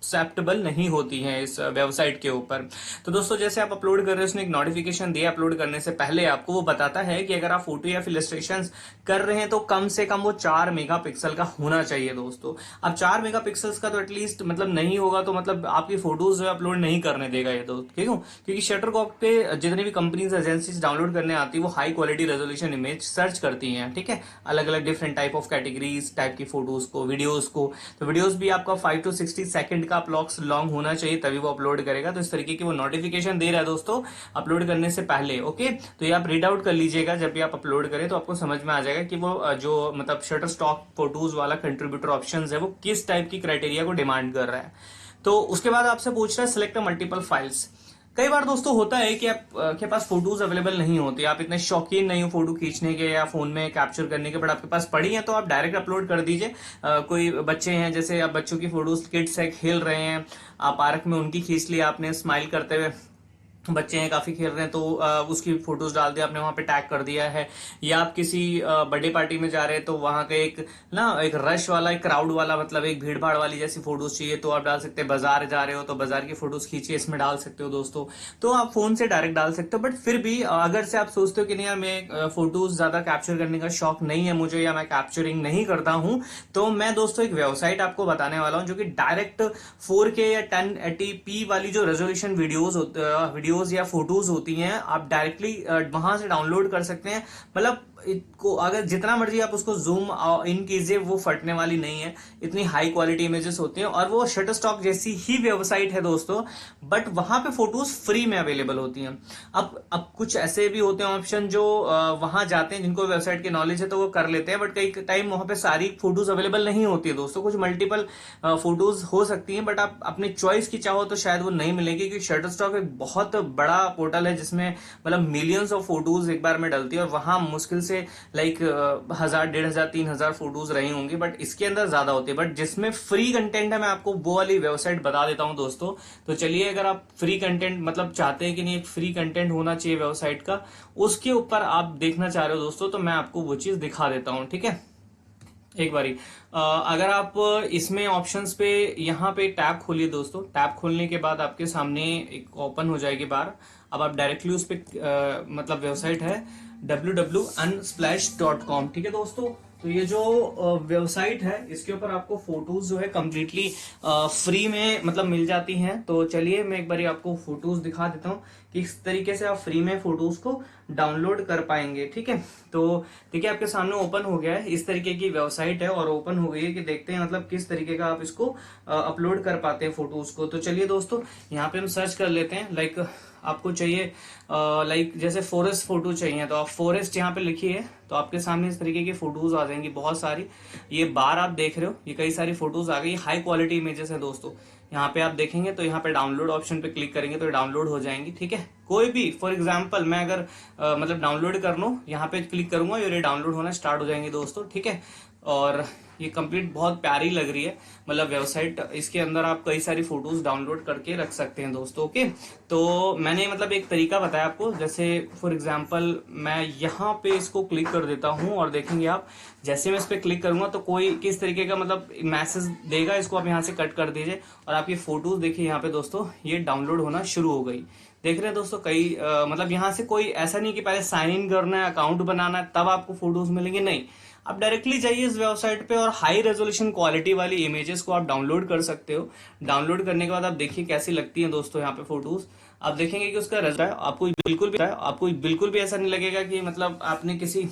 [SPEAKER 1] एक्सेप्टेबल नहीं होती हैं इस वेबसाइट के ऊपर। तो दोस्तों जैसे आप अपलोड कर रहे हैं, उसने एक नोटिफिकेशन दिया अपलोड करने से पहले आपको, वो बताता है कि अगर आप फोटो या फिर इलस्ट्रेशन कर रहे हैं तो कम से कम वो 4 मेगापिक्सल का होना चाहिए दोस्तों। अब 4 मेगापिक्सल्स का तो एटलीस्ट मतलब नहीं होगा, तो मतलब आपकी फोटोज जो अपलोड नहीं करने देगा ये दोस्त। क्यों? क्योंकि शटरकॉक पे जितनी भी कंपनीज एजेंसीज डाउनलोड करने आती है वो high quality resolution image search करती हैं। ठीक है, अलग अलग different type of categories type की फोटोज को, वीडियोज को। तो वीडियोज भी आपका 5 to 60 सेकंड का ब्लॉक्स लॉन्ग होना चाहिए, तभी वो अपलोड करेगा। तो इस तरीके की वो नोटिफिकेशन दे रहा है दोस्तों अपलोड करने से पहले। ओके, तो ये आप रीड आउट कर लीजिएगा जब भी आप अपलोड करें, तो आपको समझ में आ जाएगा कि वो जो मतलब शटर स्टॉक फोटोज वाला कंट्रीब्यूटर ऑप्शंस है वो किस टाइप की क्राइटेरिया को डिमांड कर रहा है। तो उसके बाद आपसे पूछ रहा है सिलेक्ट मल्टीपल फाइल्स। कई बार दोस्तों होता है कि आप के पास फोटोज अवेलेबल नहीं होती, आप इतने शौकीन नहीं हो फोटो खींचने के या फोन में कैप्चर करने के, बट आपके पास पड़ी है तो आप डायरेक्ट अपलोड कर दीजिए। कोई बच्चे हैं, जैसे आप बच्चों की फोटोज, किड्स है खेल रहे हैं, आप पार्क में उनकी खींच ली आपने, स्माइल करते हुए बच्चे हैं काफी खेल रहे हैं, तो उसकी फोटोज डाल दिया आपने, वहां पे टैग कर दिया है। या आप किसी बर्थडे पार्टी में जा रहे हैं तो वहां का एक रश वाला, एक क्राउड वाला, मतलब एक भीड़ भाड़ वाली जैसी फोटोज चाहिए तो आप डाल सकते हैं। बाजार जा रहे हो तो बाजार की फोटोज खींचिए, इसमें डाल सकते हो दोस्तों। तो आप फोन से डायरेक्ट डाल सकते हो, बट फिर भी अगर से आप सोचते हो कि नहीं यार मैं फोटोज ज्यादा कैप्चर करने का शौक नहीं है मुझे, या मैं कैप्चरिंग नहीं करता हूं, तो मैं दोस्तों एक वेबसाइट आपको बताने वाला हूं जो कि डायरेक्ट 4K या 1080p वाली जो रेजोल्यूशन वीडियोज या फोटोज होती हैं, आप डायरेक्टली वहां से डाउनलोड कर सकते हैं। मतलब को अगर जितना मर्जी आप उसको जूम इन कीजिए वो फटने वाली नहीं है, इतनी हाई क्वालिटी इमेजेस होती हैं। और वो शटर स्टॉक जैसी ही वेबसाइट है दोस्तों, बट वहां पे फोटोज फ्री में अवेलेबल होती हैं। अब कुछ ऐसे भी होते हैं ऑप्शन जो वहां जाते हैं, जिनको वेबसाइट की नॉलेज है तो वो कर लेते हैं, बट कई टाइम वहां पे सारी फोटोज अवेलेबल नहीं होती है दोस्तों। कुछ मल्टीपल फोटोज हो सकती हैं, बट आप अपनी चॉइस की चाहो तो शायद वो नहीं मिलेगी, क्योंकि शटर स्टॉक एक बहुत बड़ा पोर्टल है जिसमें मतलब मिलियंस ऑफ फोटोज एक बार में डलती है, और वहां मुश्किल से लाइक 1000, 1500, 3000 फोटोज रही होंगी, बट इसके अंदर ज्यादा होती है। बट जिसमें फ्री कंटेंट है, मैं आपको वो वाली वेबसाइट बता देता हूं दोस्तों। तो चलिए, अगर आप फ्री कंटेंट मतलब चाहते हैं कि नहीं एक फ्री कंटेंट होना चाहिए वेबसाइट का, उसके ऊपर आप देखना चाह रहे हो दोस्तों, तो मैं आपको वो चीज दिखा देता हूं, ठीक है। एक बारी अगर आप इसमें ऑप्शंस पे यहाँ पे टैब खोलिए दोस्तों। टैब खोलने के बाद आपके सामने एक ओपन हो जाएगी बार। अब आप डायरेक्टली उस पे मतलब वेबसाइट है www.unsplash.com, ठीक है दोस्तों। तो ये जो वेबसाइट है, इसके ऊपर आपको फोटोज जो है कम्प्लीटली फ्री में मतलब मिल जाती हैं। तो चलिए मैं एक बारी आपको फोटोज दिखा देता हूँ कि किस तरीके से आप फ्री में फोटोज को डाउनलोड कर पाएंगे, ठीक है। तो देखिए आपके सामने ओपन हो गया है, इस तरीके की वेबसाइट है और ओपन हो गई है कि देखते हैं मतलब किस तरीके का आप इसको अपलोड कर पाते हैं फोटोज को। तो चलिए दोस्तों, यहाँ पे हम सर्च कर लेते हैं। लाइक आपको चाहिए लाइक जैसे फॉरेस्ट फोटो चाहिए, तो आप फॉरेस्ट यहाँ पे लिखिए, तो आपके सामने इस तरीके की फोटोज आ जाएंगी बहुत सारी। ये बार आप देख रहे हो, ये कई सारी फोटोज आ गई, हाई क्वालिटी इमेजेस है दोस्तों। यहाँ पे आप देखेंगे तो यहाँ पे डाउनलोड ऑप्शन पे क्लिक करेंगे तो डाउनलोड हो जाएंगी, ठीक है। कोई भी फॉर एग्जांपल मैं अगर मतलब डाउनलोड कर लूं, यहाँ पे क्लिक करूंगा और ये डाउनलोड होना स्टार्ट हो जाएंगे दोस्तों, ठीक है। और ये कंप्लीट बहुत प्यारी लग रही है मतलब वेबसाइट। इसके अंदर आप कई सारी फोटोज डाउनलोड करके रख सकते हैं दोस्तों, ओके। तो मैंने मतलब एक तरीका बताया आपको, जैसे फॉर एग्जांपल मैं यहाँ पे इसको क्लिक कर देता हूँ और देखेंगे आप, जैसे मैं इस पे क्लिक करूंगा तो कोई किस तरीके का मतलब मैसेज देगा, इसको आप यहाँ से कट कर दीजिए और आपकी फोटोज देखिए यहाँ पे दोस्तों ये डाउनलोड होना शुरू हो गई। देख रहे हैं दोस्तों, कई मतलब यहाँ से कोई ऐसा नहीं कि पहले साइन इन करना है, अकाउंट बनाना है, तब आपको फोटोज मिलेंगे, नहीं। आप डायरेक्टली जाइए इस वेबसाइट पे और हाई रेजोल्यूशन क्वालिटी वाली इमेजेस को आप डाउनलोड कर सकते हो। डाउनलोड करने के बाद आप देखिए कैसी लगती हैं दोस्तों यहाँ पे फोटोज। आप देखेंगे कि उसका रिजल्ट आपको बिल्कुल भी ऐसा नहीं लगेगा कि मतलब आपने किसी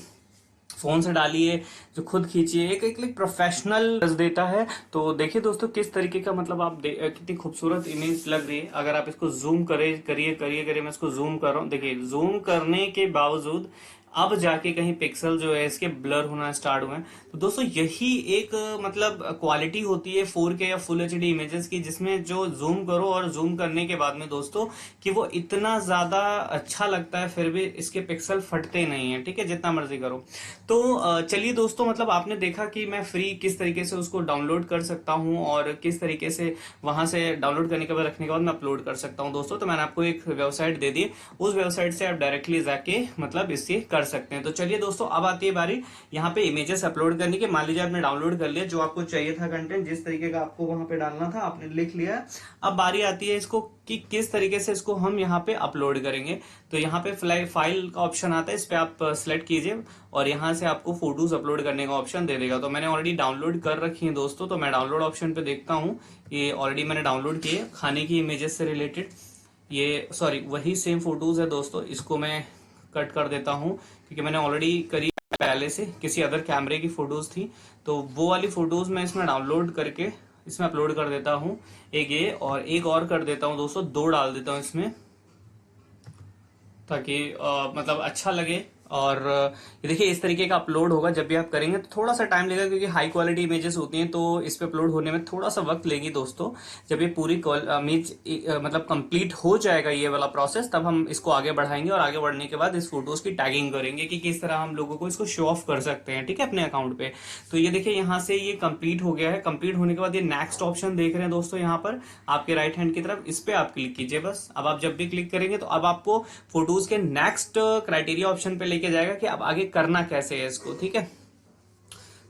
[SPEAKER 1] फोन से डालिए जो खुद खींचिए, एक एक प्रोफेशनल देता है। तो देखिए दोस्तों किस तरीके का मतलब आप कितनी खूबसूरत इमेज लग रही है। अगर आप इसको जूम करिए, मैं इसको जूम कर रहा हूँ, देखिए जूम करने के बावजूद अब जाके कहीं पिक्सल जो है इसके ब्लर होना स्टार्ट हुए हैं। तो दोस्तों यही एक मतलब क्वालिटी होती है 4K या फुल एचडी इमेजेस की, जिसमें जो जूम करो और जूम करने के बाद में दोस्तों कि वो इतना ज्यादा अच्छा लगता है, फिर भी इसके पिक्सल फटते नहीं है, ठीक है, जितना मर्जी करो। तो चलिए दोस्तों, मतलब आपने देखा कि मैं फ्री किस तरीके से उसको डाउनलोड कर सकता हूँ और किस तरीके से वहां से डाउनलोड करने के बाद रखने के बाद मैं अपलोड कर सकता हूँ दोस्तों। तो मैंने आपको एक वेबसाइट दे दी, उस वेबसाइट से आप डायरेक्टली जाके मतलब इससे कर सकते हैं। तो चलिए दोस्तों, अब आती है बारी यहाँ पे इमेजेस अपलोड करने की। मान लीजिए आपने डाउनलोड कर लिया जो आपको चाहिए था कंटेंट, जिस तरीके का आपको वहां पे डालना था आपने लिख लिया। अब बारी आती है इसको कि किस तरीके से इसको हम यहाँ पे अपलोड करेंगे। तो यहाँ पे फाइल का ऑप्शन आता है, इस पे आप सिलेक्ट कीजिए और यहाँ से आपको फोटोज अपलोड करने का ऑप्शन दे देगा। तो मैंने ऑलरेडी डाउनलोड कर रखी है दोस्तों, तो मैं डाउनलोड ऑप्शन पे देखता हूँ, ये ऑलरेडी मैंने डाउनलोड किए खाने की इमेजेस से रिलेटेड। ये सॉरी वही सेम फोटोज है दोस्तों, इसको मैं कट कर देता हूँ क्योंकि मैंने ऑलरेडी करी पहले से किसी अदर कैमरे की फोटोज थी। तो वो वाली फोटोज मैं इसमें डाउनलोड करके इसमें अपलोड कर देता हूँ। एक ये और एक और कर देता हूँ दोस्तों, 2 डाल देता हूँ इसमें ताकि मतलब अच्छा लगे। और ये देखिए इस तरीके का अपलोड होगा। जब भी आप करेंगे तो थोड़ा सा टाइम लगेगा क्योंकि हाई क्वालिटी इमेजेस होती हैं, तो इस पे अपलोड होने में थोड़ा सा वक्त लेगी दोस्तों। जब ये पूरी इमेज मतलब कंप्लीट हो जाएगा ये वाला प्रोसेस, तब हम इसको आगे बढ़ाएंगे और आगे बढ़ने के बाद इस फोटोज की टैगिंग करेंगे कि किस तरह हम लोगों को इसको शो ऑफ कर सकते हैं, ठीक है, अपने अकाउंट पे। तो ये देखिए यहाँ से ये कंप्लीट हो गया है। कंप्लीट होने के बाद ये नेक्स्ट ऑप्शन देख रहे हैं दोस्तों यहाँ पर आपके राइट हैंड की तरफ, इस पे आप क्लिक कीजिए बस। अब आप जब भी क्लिक करेंगे तो अब आपको फोटोज के नेक्स्ट क्राइटेरिया ऑप्शन पे लेके जाएगा कि अब आगे करना कैसे है इसको, ठीक है।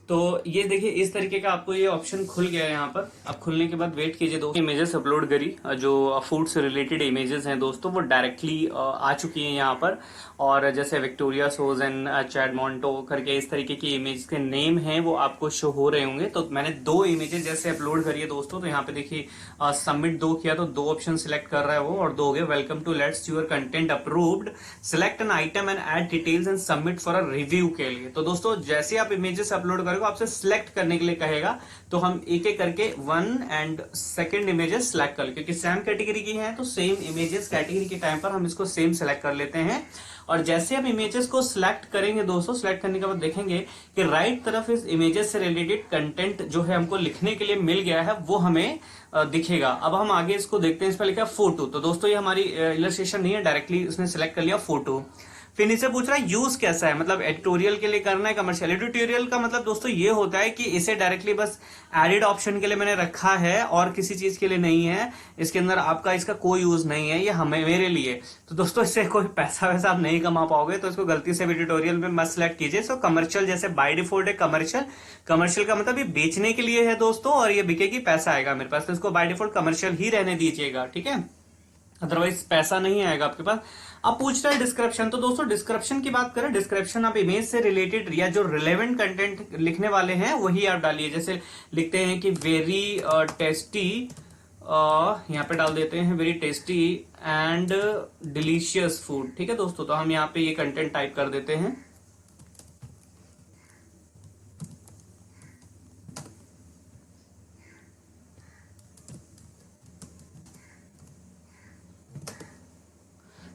[SPEAKER 1] तो ये देखिए इस तरीके का आपको ये ऑप्शन खुल गया है यहाँ पर। अब खुलने के बाद वेट कीजिए दोस्तों, इमेजेस अपलोड करी, जो फूड से रिलेटेड इमेजेस हैं दोस्तों वो डायरेक्टली आ चुकी हैं यहाँ पर। और जैसे विक्टोरिया सोज एंड चैड मॉन्टो करके इस तरीके की इमेज के नेम हैं वो आपको शो हो रहे होंगे। तो मैंने 2 इमेजेस जैसे अपलोड करी है दोस्तों, तो यहाँ पे देखिए सबमिट 2 किया तो 2 ऑप्शन सिलेक्ट कर रहा है वो, और 2 हो गए welcome to let's your content approved, select an item and add details and submit for a review के लिए। तो दोस्तों जैसे आप इमेजेस अपलोड करोगे आपसे सिलेक्ट करने के लिए कहेगा, तो हम एक एक करके 1 एंड सेकंड इमेजेस सिलेक्ट कर, क्योंकि सेम कैटेगरी की है तो सेम इमेजेस कैटेगरी के टाइम पर हम इसको सेम सिलेक्ट कर लेते हैं। और जैसे हम इमेजेस को सिलेक्ट करेंगे दोस्तों, सिलेक्ट करने के बाद देखेंगे कि राइट तरफ इस इमेजेस से रिलेटेड कंटेंट जो है हमको लिखने के लिए मिल गया है वो हमें दिखेगा। अब हम आगे इसको देखते हैं, इस पर लिखा फोटो। तो दोस्तों ये हमारी इलस्ट्रेशन नहीं है, डायरेक्टली इसने सिलेक्ट कर लिया फोटो। फिर नीचे पूछ रहा है यूज कैसा है, मतलब एडिटोरियल के लिए करना है कमर्शियल। एडिटोरियल का मतलब दोस्तों ये होता है कि इसे डायरेक्टली बस एडिड ऑप्शन के लिए मैंने रखा है और किसी चीज के लिए नहीं है, इसके अंदर आपका इसका कोई यूज नहीं है, ये हमें मेरे लिए। तो दोस्तों इससे कोई पैसा वैसा आप नहीं कमा पाओगे, तो इसको गलती से एडिटोरियल में मत सिलेक्ट कीजिए। सो कमर्शियल जैसे बाय डिफॉल्ट है कमर्शियल, कमर्शियल का मतलब ये बेचने के लिए है दोस्तों, और ये बिकेगी पैसा आएगा मेरे पास, तो इसको बाय डिफॉल्ट कमर्शियल ही रहने दीजिएगा, ठीक है, अदरवाइज पैसा नहीं आएगा आपके पास। अब पूछ रहा है डिस्क्रिप्शन, तो दोस्तों डिस्क्रिप्शन की बात करें, डिस्क्रिप्शन आप इमेज से रिलेटेड या जो रिलेवेंट कंटेंट लिखने वाले हैं वही आप डालिए। जैसे लिखते हैं कि वेरी टेस्टी, यहाँ पे डाल देते हैं very tasty and delicious food, ठीक है दोस्तों। तो हम यहाँ पे ये कंटेंट टाइप कर देते हैं।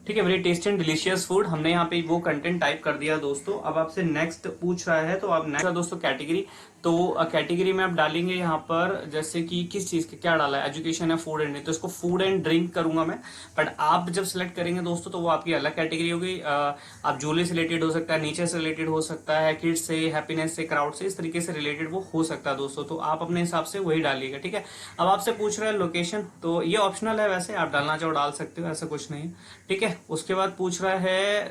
[SPEAKER 1] ठीक है, very tasty and delicious food, हमने यहाँ पे वो कंटेंट टाइप कर दिया दोस्तों। अब आपसे नेक्स्ट पूछ रहा है, तो आप नेक्स्ट दोस्तों कैटेगरी, तो कैटेगरी में आप डालेंगे यहाँ पर जैसे कि किस चीज के क्या डाला है, एजुकेशन है, फूड एंड ड्रिंक, तो इसको फूड एंड ड्रिंक करूंगा मैं। बट आप जब सिलेक्ट करेंगे दोस्तों तो वो आपकी अलग कैटेगरी होगी। आप जूले से रिलेटेड हो सकता है, नेचर से रिलेटेड हो सकता है, किड्स से, हैप्पीनेस से, क्राउड से, इस तरीके से रिलेटेड वो हो सकता है दोस्तों। तो आप अपने हिसाब से वही डालिएगा, ठीक है। अब आपसे पूछ रहा है लोकेशन, तो ये ऑप्शनल है, वैसे आप डालना चाहो डाल सकते हो, ऐसा कुछ नहीं है, ठीक है। उसके बाद पूछ रहा है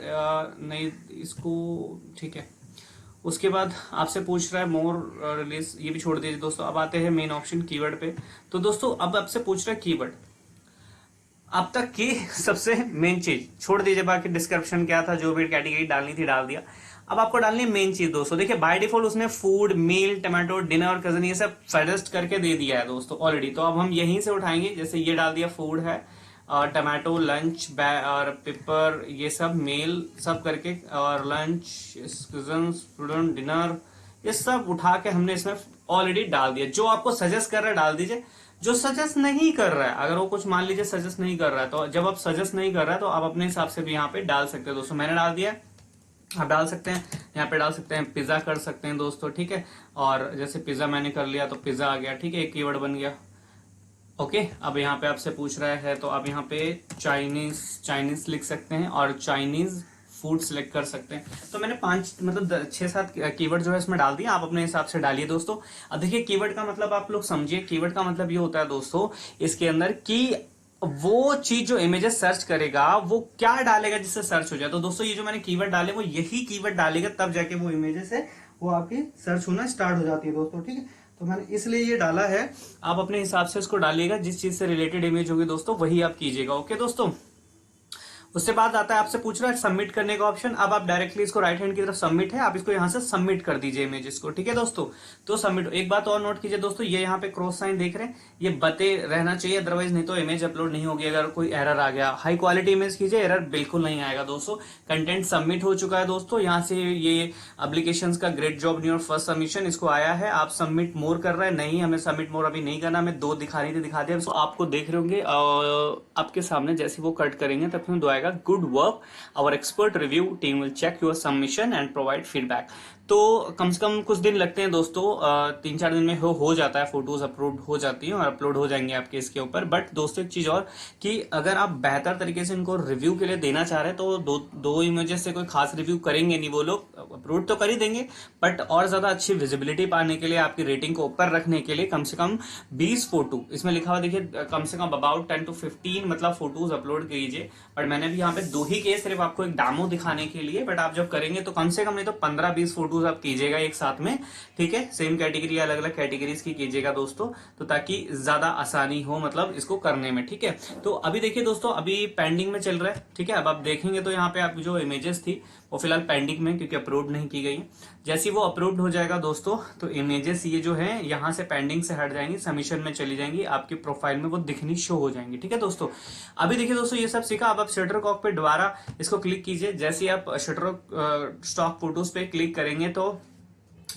[SPEAKER 1] नहीं इसको, ठीक है। उसके बाद आपसे पूछ रहा है मोर रिलीज, ये भी छोड़ दीजिए दोस्तों। अब आते हैं मेन ऑप्शन कीवर्ड पे। तो दोस्तों अब आपसे पूछ रहा है कीवर्ड, अब तक की सबसे मेन चीज छोड़ दीजिए, बाकी डिस्क्रिप्शन क्या था, जो भी कैटेगरी डालनी थी डाल दिया। अब आपको डालनी है मेन चीज दोस्तों। देखिए बाय डिफॉल्ट उसने फूड, मील, टमाटो, डिनर और कजन ये सब सजेस्ट करके दे दिया है दोस्तों ऑलरेडी। तो अब हम यहीं से उठाएंगे, जैसे ये डाल दिया फूड है, टमाटो, लंच और पेपर, ये सब मेल सब करके, और लंच, स्टूडेंट, डिनर, ये सब उठा के हमने इसमें ऑलरेडी डाल दिया। जो आपको सजेस्ट कर रहा है डाल दीजिए, जो सजेस्ट नहीं कर रहा है, अगर वो कुछ मान लीजिए सजेस्ट नहीं कर रहा है, तो जब आप सजेस्ट नहीं कर रहा है तो आप अपने हिसाब से भी यहाँ पे डाल सकते हैं दोस्तों। मैंने डाल दिया, आप डाल सकते हैं, यहाँ पे डाल सकते हैं, पिज्जा कर सकते हैं दोस्तों, ठीक है। और जैसे पिज्जा मैंने कर लिया तो पिज्जा आ गया, ठीक है, एक कीवर्ड बन गया। ओके, अब यहाँ पे आपसे पूछ रहा है, तो आप यहाँ पे चाइनीज, चाइनीज लिख सकते हैं और चाइनीज फूड सिलेक्ट कर सकते हैं। तो मैंने 5 मतलब 6-7 कीवर्ड जो है इसमें डाल दिया, आप अपने हिसाब से डालिए दोस्तों। अब देखिए कीवर्ड का मतलब आप लोग समझिए, कीवर्ड का मतलब ये होता है दोस्तों इसके अंदर कि वो चीज जो इमेजेस सर्च करेगा वो क्या डालेगा जिससे सर्च हो जाए। तो दोस्तों ये जो मैंने कीवर्ड डाले वो यही कीवर्ड डालेगा, तब जाके वो इमेजेस है वो आपकी सर्च होना स्टार्ट हो जाती है दोस्तों, ठीक है। तो मैंने इसलिए ये डाला है, आप अपने हिसाब से इसको डालिएगा, जिस चीज से रिलेटेड इमेज होगी दोस्तों वही आप कीजिएगा, ओके दोस्तों। उसके बाद आता है, आपसे पूछ रहा है सबमिट करने का ऑप्शन। अब आप डायरेक्टली इसको राइट हैंड की तरफ सबमिट है, आप इसको यहां से सबमिट कर दीजिए इमेजेस को, ठीक है दोस्तों। तो सबमिट, एक बात और नोट कीजिए दोस्तों, ये यहाँ पे क्रॉस साइन देख रहे हैं, ये बते रहना चाहिए, अदरवाइज नहीं तो इमेज अपलोड नहीं होगी। अगर कोई एरर आ गया, हाई क्वालिटी इमेज कीजिए, एरर बिल्कुल नहीं आएगा दोस्तों। कंटेंट सबमिट हो चुका है दोस्तों, यहाँ से ये एप्लीकेशन का great job in your first submission इसको आया है। आप सबमिट मोर कर रहे हैं, नहीं हमें सबमिट मोर अभी नहीं करना, हमें 2 दिखा रही थी, दिखा दिया। तो आपको देख रहे होंगे आपके सामने, जैसे वो कट करेंगे तब फिर 2 आएगा, good work, our expert review team will check your submission and provide feedback। तो कम से कम कुछ दिन लगते हैं दोस्तों, 3-4 दिन में हो जाता है, फोटोज अपलोड हो जाती हैं और अपलोड हो जाएंगे आपके इसके ऊपर। बट दोस्तों एक चीज और, कि अगर आप बेहतर तरीके से इनको रिव्यू के लिए देना चाह रहे हैं तो दो इमेजेस से कोई खास रिव्यू करेंगे नहीं वो लोग, अपलोड तो कर ही देंगे, बट और ज्यादा अच्छी विजिबिलिटी पाने के लिए, आपकी रेटिंग को ऊपर रखने के लिए कम से कम 20 फोटो, इसमें लिखा हुआ देखिए कम से कम अबाउट 10 to 15 मतलब फोटोज अपलोड कीजिए। बट मैंने भी यहाँ पे 2 ही किए, सिर्फ आपको एक डामो दिखाने के लिए। बट आप जब करेंगे तो कम से कम नहीं तो 15-20 फोटो फोटोज आप कीजिएगा एक साथ में, ठीक है, सेम कैटेगरी अलग अलग कैटेगरीज की कीजिएगा दोस्तों, तो ताकि ज्यादा आसानी हो मतलब इसको करने में, ठीक है। तो अभी देखिए दोस्तों, अभी पेंडिंग में चल रहा है, ठीक है। अब आप देखेंगे तो यहाँ पे आप जो इमेजेस थी वो फिलहाल पेंडिंग में, क्योंकि अपलोड नहीं की गई। जैसे वो अपलोड हो जाएगा दोस्तों, तो इमेजेस ये जो है यहाँ से पेंडिंग से हट जाएंगी, सबमिशन में चली जाएंगी, आपकी प्रोफाइल में वो दिखनी शो हो जाएंगी, ठीक है दोस्तों। अभी देखिए दोस्तों, ये सब सीखा। अब आप शटरकॉक पे दोबारा इसको क्लिक कीजिए। जैसे ही आप शटर स्टॉक फोटोज पे क्लिक करेंगे तो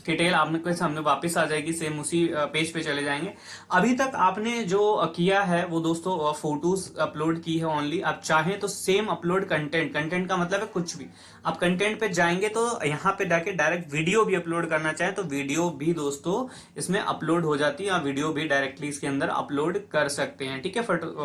[SPEAKER 1] डिटेल आपके सामने वापस आ जाएगी, सेम उसी पेज पे चले जाएंगे। अभी तक आपने जो किया है वो दोस्तों फोटोज अपलोड की है ओनली। आप चाहें तो सेम अपलोड कंटेंट, कंटेंट का मतलब है कुछ भी, आप कंटेंट पे जाएंगे तो यहाँ पे जाके डायरेक्ट वीडियो भी अपलोड करना चाहें तो वीडियो भी दोस्तों इसमें अपलोड हो जाती है, या वीडियो भी डायरेक्टली इसके अंदर अपलोड कर सकते हैं, ठीक है।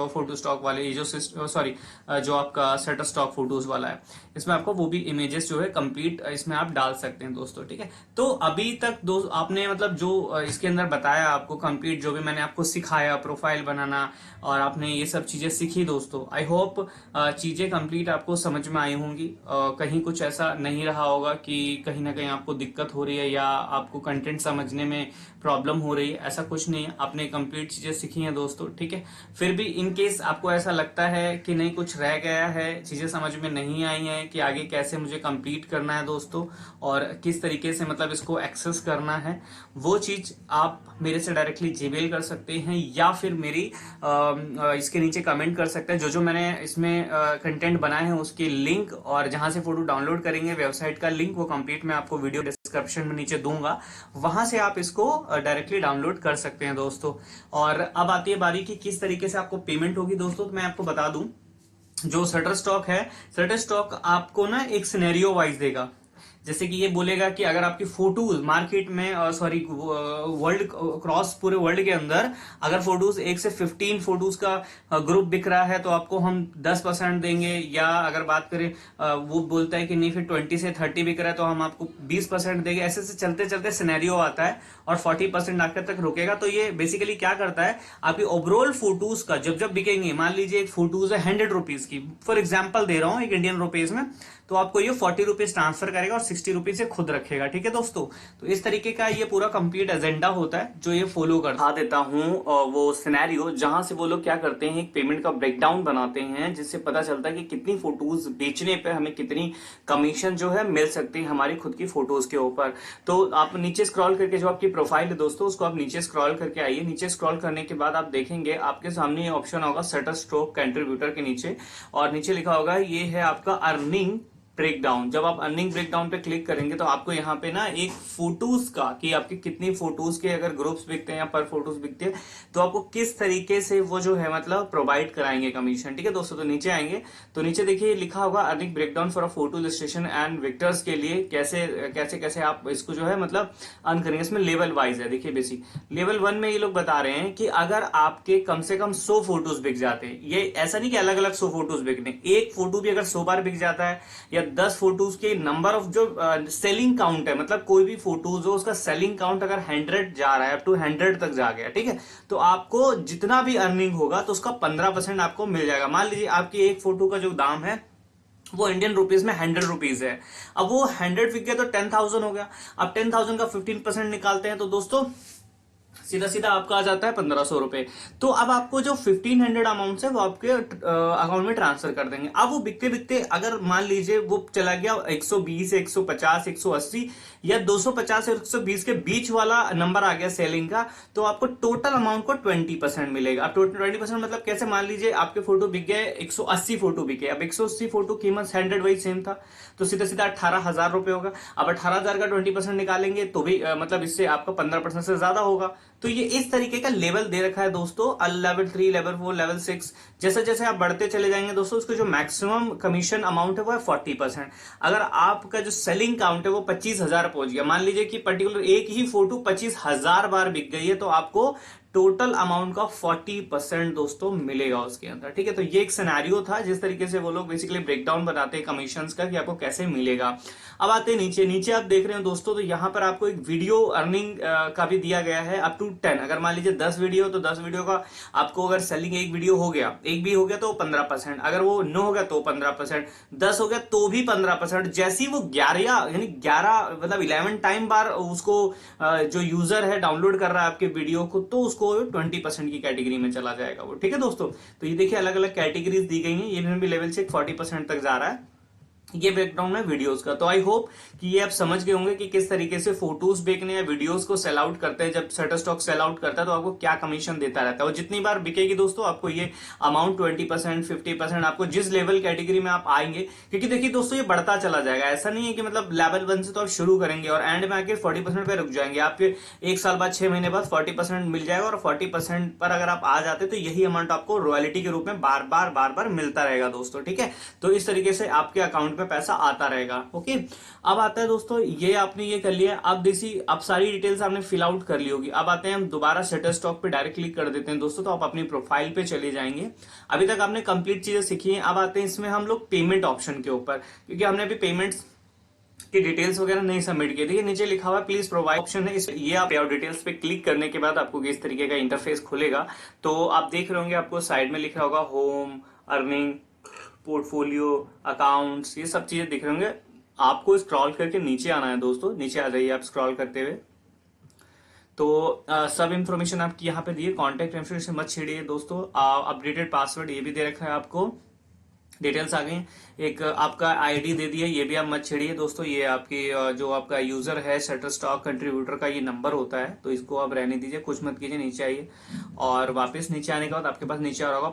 [SPEAKER 1] फोटो स्टॉक वाले ये जो सॉरी जो आपका शटर स्टॉक फोटोज वाला है, इसमें आपको वो भी इमेजेस जो है कंप्लीट इसमें आप डाल सकते हैं दोस्तों, ठीक है। तो अभी तक दोस्त आपने मतलब जो इसके अंदर बताया आपको कंप्लीट, जो भी मैंने आपको सिखाया प्रोफाइल बनाना, और आपने ये सब चीजें सीखी दोस्तों। आई होप चीजें कंप्लीट आपको समझ में आई होंगी, कहीं कुछ ऐसा नहीं रहा होगा कि कहीं ना कहीं आपको दिक्कत हो रही है या आपको कंटेंट समझने में प्रॉब्लम हो रही है, ऐसा कुछ नहीं है। आपने कंप्लीट चीजें सीखी हैं दोस्तों, ठीक है। फिर भी इन केस आपको ऐसा लगता है कि नहीं कुछ रह गया है, चीजें समझ में नहीं आई हैं कि आगे कैसे मुझे कंप्लीट करना है दोस्तों, और किस तरीके से मतलब इसको एक्सेस करना है, वो चीज आप मेरे से डायरेक्टली जीमेल कर सकते हैं, या फिर मेरी इसके नीचे कमेंट कर सकते हैं। जो जो मैंने इसमें कंटेंट बनाए हैं उसकी लिंक और जहां से फोटो डाउनलोड करेंगे वेबसाइट का लिंक, वो कंप्लीट मैं आपको वीडियो डिस्क्रिप्शन में नीचे दूंगा, वहां से आप इसको डायरेक्टली डाउनलोड कर सकते हैं दोस्तों। और अब आती है बारी कि किस तरीके से आपको पेमेंट होगी दोस्तों। तो मैं आपको बता दूं, जो शटर स्टॉक है, शटर स्टॉक आपको ना एक सिनेरियो वाइज देगा। जैसे कि ये बोलेगा कि अगर आपकी फोटोज मार्केट में सॉरी वर्ल्ड क्रॉस पूरे वर्ल्ड के अंदर अगर फोटोज 1 से 15 फोटोज का ग्रुप बिक रहा है तो आपको हम 10% देंगे, या अगर बात करें वो बोलता है कि नहीं फिर 20 से 30 बिक रहा है तो हम आपको 20% देंगे। ऐसे से चलते चलते सिनेरियो आता है और 40% आखिर तक रुकेगा। तो ये बेसिकली क्या करता है, आपकी ओवरऑल फोटोज का जब जब बिकेंगे, मान लीजिए एक फोटोज है 100 रुपीज की, फॉर एग्जाम्पल दे रहा हूं एक इंडियन रुपीज में, तो आपको ये 40 रुपीज ट्रांसफर करेगा और 60 रुपीज से खुद रखेगा, ठीक है दोस्तों। तो इस तरीके का ये पूरा कंप्लीट एजेंडा होता है जो ये फॉलो करता देता हूं वो सिनेरियो, जहां से वो लोग क्या करते हैं एक पेमेंट का ब्रेकडाउन बनाते हैं, जिससे पता चलता है कि कितनी फोटोज बेचने पे हमें कितनी कमीशन जो है मिल सकती है हमारी खुद की फोटोज के ऊपर। तो आप नीचे स्क्रॉल करके जो आपकी प्रोफाइल है दोस्तों उसको आप नीचे स्क्रॉल करके आइए। नीचे स्क्रॉल करने के बाद आप देखेंगे आपके सामने ऑप्शन होगा शटर स्टॉक कंट्रीब्यूटर के नीचे, और नीचे लिखा होगा ये है आपका अर्निंग ब्रेकडाउन। जब आप अर्निंग ब्रेकडाउन पे क्लिक करेंगे तो आपको यहाँ पे ना एक फोटोज का कि आपकी कितनी फोटोज के अगर ग्रुप्स बिकते हैं या पर फोटोज बिकते हैं तो आपको किस तरीके से वो जो है मतलब प्रोवाइड कराएंगे कमीशन, ठीक है दोस्तों। तो नीचे आएंगे तो नीचे देखिए लिखा होगा earning breakdown for a photo illustration and Victus के लिए कैसे कैसे कैसे आप इसको जो है मतलब अर्न करेंगे। इसमें लेवल वाइज है, देखिए बेसिक लेवल 1 में ये लोग बता रहे हैं कि अगर आपके कम से कम 100 फोटोज बिक जाते हैं, ये ऐसा नहीं कि अलग अलग 100 फोटोज बिकने, एक फोटो भी अगर 100 बार बिक जाता है या 10 फोटोज के नंबर ऑफ जो सेलिंग काउंट है, मतलब कोई भी फोटोज हो उसका सेलिंग काउंट अगर 100 जा रहा है, अप टू 100 तक जा गया, ठीक है, तो आपको जितना भी अर्निंग होगा तो उसका 15% आपको मिल जाएगा। मान लीजिए आपकी एक फोटो का जो दाम है वो इंडियन रुपीज में 100 रुपीज है, अब वो 100 बिक गया तो 10,000 हो गया। अब 10,000 का 15% निकालते हैं तो दोस्तों सीधा सीधा आपका आ जाता है 1500 रुपए। तो अब आपको जो 1500 अमाउंट है वो आपके अकाउंट में ट्रांसफर कर देंगे। अब वो बिकते बिकते अगर मान लीजिए वो चला गया 120, 150, 180 या 250 और 120 के बीच वाला नंबर आ गया सेलिंग का, तो आपको टोटल अमाउंट को 20% मिलेगा। अब टोटल 20% मतलब कैसे, मान लीजिए आपके फोटो बिक गए 180 फोटो बिके, अब 180 फोटो कीमत 100 वही सेम था तो सीधा सीधा 18,000 रुपए होगा। अब 18,000 का 20% निकालेंगे तो भी मतलब इससे आपका 15% से ज्यादा होगा। तो ये इस तरीके का लेवल दे रखा है दोस्तों, लेवल 3, लेवल 4, लेवल 6, जैसे जैसे आप बढ़ते चले जाएंगे दोस्तों उसको जो मैक्सिमम कमीशन अमाउंट है वो है 40%। अगर आपका जो सेलिंग काउंट है वो 25,000 पहुंच गया, मान लीजिए कि पर्टिकुलर एक ही फोटो 25,000 बार बिक गई है, तो आपको टोटल अमाउंट का 40% दोस्तों मिलेगा उसके अंदर। ठीक है, तो ये एक सिनेरियो था जिस तरीके से वो लोग बेसिकली ब्रेकडाउन बताते हैं कमीशंस का कि आपको कैसे मिलेगा। अब आते हैं नीचे। नीचे आप देख रहे हो दोस्तों, तो यहाँ पर आपको एक वीडियो अर्निंग का भी दिया गया है अप टू 10। अगर मान लीजिए 10 वीडियो, तो 10 वीडियो का आपको अगर सेलिंग एक वीडियो हो गया, एक भी हो गया तो 15%, अगर वो 9 हो गया तो 15%, 10 हो गया तो भी 15%। जैसे ही वो 11 यानी 11 मतलब 11 टाइम बार उसको जो यूजर है डाउनलोड कर रहा है आपके वीडियो को, तो उसको 20% की कैटेगरी में चला जाएगा वो। ठीक है दोस्तों, तो ये देखिए अलग अलग कैटेगरीज दी गई हैं, ये भी लेवल से 40% तक जा रहा है। ये बैकग्राउंड है वीडियोस का। तो आई होप कि ये आप समझ गए होंगे कि किस तरीके से फोटोज बेचने या वीडियोस को सेल आउट करते हैं। जब शटरस्टॉक सेल आउट करता है तो आपको क्या कमीशन देता रहता है, और जितनी बार बिकेगी दोस्तों आपको ये अमाउंट 20% 50% आपको जिस लेवल कैटेगरी में आप आएंगे, क्योंकि देखिए दोस्तों ये बढ़ता चला जाएगा। ऐसा नहीं है कि मतलब लेवल 1 से तो आप शुरू करेंगे और एंड में आके 40% पे रुक जाएंगे। आपके 1 साल बाद 6 महीने बाद 40% मिल जाएगा, और 40% पर अगर आप आ जाते तो यही अमाउंट आपको रॉयल्टी के रूप में बार बार मिलता रहेगा दोस्तों। ठीक है, तो इस तरीके से आपके अकाउंट में पैसा आता रहेगा। ओके, अब आता है दोस्तों, ये आपने ये कर लिया। अब देखिए अब सारी डिटेल्स आपने फिल आउट कर ली होगी। अब आते हैं हम दोबारा शटरस्टॉक पे डायरेक्ट क्लिक कर देते हैं दोस्तों, तो आप अपनी प्रोफाइल पे चले जाएंगे। अभी तक आपने कंप्लीट चीजें सीखी हैं। अब आते हैं इसमें हम लोग पेमेंट ऑप्शन के ऊपर, क्योंकि हमने अभी पेमेंट्स की डिटेल्स वगैरह नहीं सबमिट किए थे। नीचे लिखा हुआ प्लीज प्रोवाइड ऑप्शन है, ये आप पे आउट डिटेल्स पे क्लिक करने के बाद आपको इस तरीके का इंटरफेस खुलेगा। तो आप देख रहे होंगे आपको साइड में लिखा होगा होम, अर्निंग, पोर्टफोलियो, अकाउंट्स, ये सब चीजें दिख रहे होंगे। आपको स्क्रॉल करके नीचे आना है दोस्तों, नीचे आ जाइए आप स्क्रॉल करते हुए। तो सब इंफॉर्मेशन आपकी यहाँ पे दी है। कॉन्टेक्ट इन्फॉर्मेशन मत छेड़िए दोस्तों। अपडेटेड पासवर्ड ये भी दे रखा है आपको, डिटेल्स आ गई। एक आपका आईडी दे दिया, ये भी आप मत छेड़िए दोस्तों। ये आपकी जो आपका यूजर है शटरस्टॉक कंट्रीब्यूटर का ये नंबर होता है, तो इसको आप रहने दीजिए, कुछ मत कीजिए। नीचे आइए और वापस नीचे आने के बाद आपके पास नीचे आ रहा होगा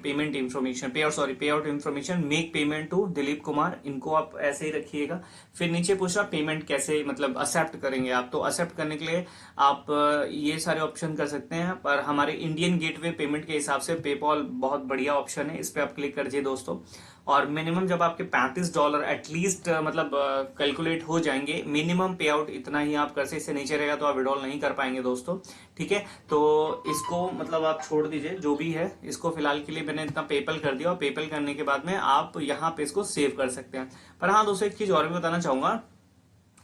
[SPEAKER 1] payment information, pay out information, make payment to Dilip Kumar, इनको आप ऐसे ही रखिएगा। फिर नीचे पूछ रहा पेमेंट कैसे मतलब एक्सेप्ट करेंगे आप, तो एक्सेप्ट करने के लिए आप ये सारे ऑप्शन कर सकते हैं, पर हमारे इंडियन गेटवे पेमेंट के हिसाब से पेपॉल बहुत बढ़िया ऑप्शन है, इस पे आप क्लिक करिए दोस्तों। और मिनिमम जब आपके $35 एटलीस्ट मतलब कैलकुलेट हो जाएंगे, मिनिमम पे आउट इतना ही आप कर सकते, इससे नीचे रहेगा तो आप विड्रॉल नहीं कर पाएंगे दोस्तों। ठीक है, तो इसको मतलब आप छोड़ दीजिए जो भी है, इसको फिलहाल के लिए मैंने इतना पेपल कर दिया, और पेपल करने के बाद में आप यहाँ पे इसको सेव कर सकते हैं। पर हाँ दोस्तों, एक चीज और भी बताना चाहूंगा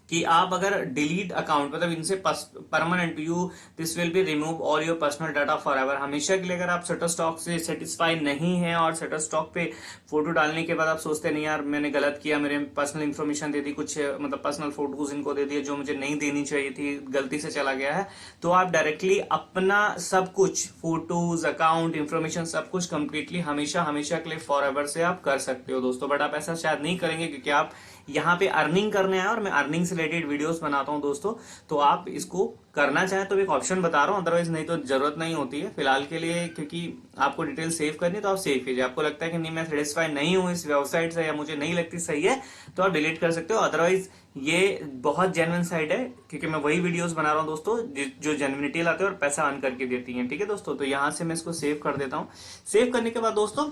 [SPEAKER 1] कि आप अगर डिलीट अकाउंट मतलब इनसे permanent you this will be remove all your personal data for ever, हमेशा के लिए अगर आप शटरस्टॉक से सेटिस्फाई नहीं है और शटरस्टॉक पे फोटो डालने के बाद आप सोचते नहीं यार मैंने गलत किया, मेरे पर्सनल इन्फॉर्मेशन दे दी, कुछ मतलब पर्सनल फोटोज इनको दे दिए जो मुझे नहीं देनी चाहिए थी, गलती से चला गया है, तो आप डायरेक्टली अपना सब कुछ फोटोज अकाउंट इन्फॉर्मेशन सब कुछ कंप्लीटली हमेशा हमेशा के लिए फॉर एवर से आप कर सकते हो दोस्तों। बट आप ऐसा शायद नहीं करेंगे क्योंकि आप यहाँ पे अर्निंग करने आए और मैं अर्निंग से रिलेटेड वीडियोस बनाता हूँ दोस्तों, तो आप इसको करना चाहें तो एक ऑप्शन बता रहा हूँ, अदरवाइज नहीं तो जरूरत नहीं होती है फिलहाल के लिए, क्योंकि आपको डिटेल सेव करनी है तो आप सेव कीजिए। आपको लगता है कि नहीं मैं सेटिस्फाई नहीं हूँ इस वेबसाइट से या मुझे नहीं लगती सही है, तो आप डिलीट कर सकते हो। अदरवाइज ये बहुत जेन्युइन साइट है, क्योंकि मैं वही वीडियोस बना रहा हूँ दोस्तों जो जेन्युइनिटी लाते हैं और पैसा अर्न करके देती है। ठीक है दोस्तों, तो यहाँ से मैं इसको सेव कर देता हूँ। सेव करने के बाद दोस्तों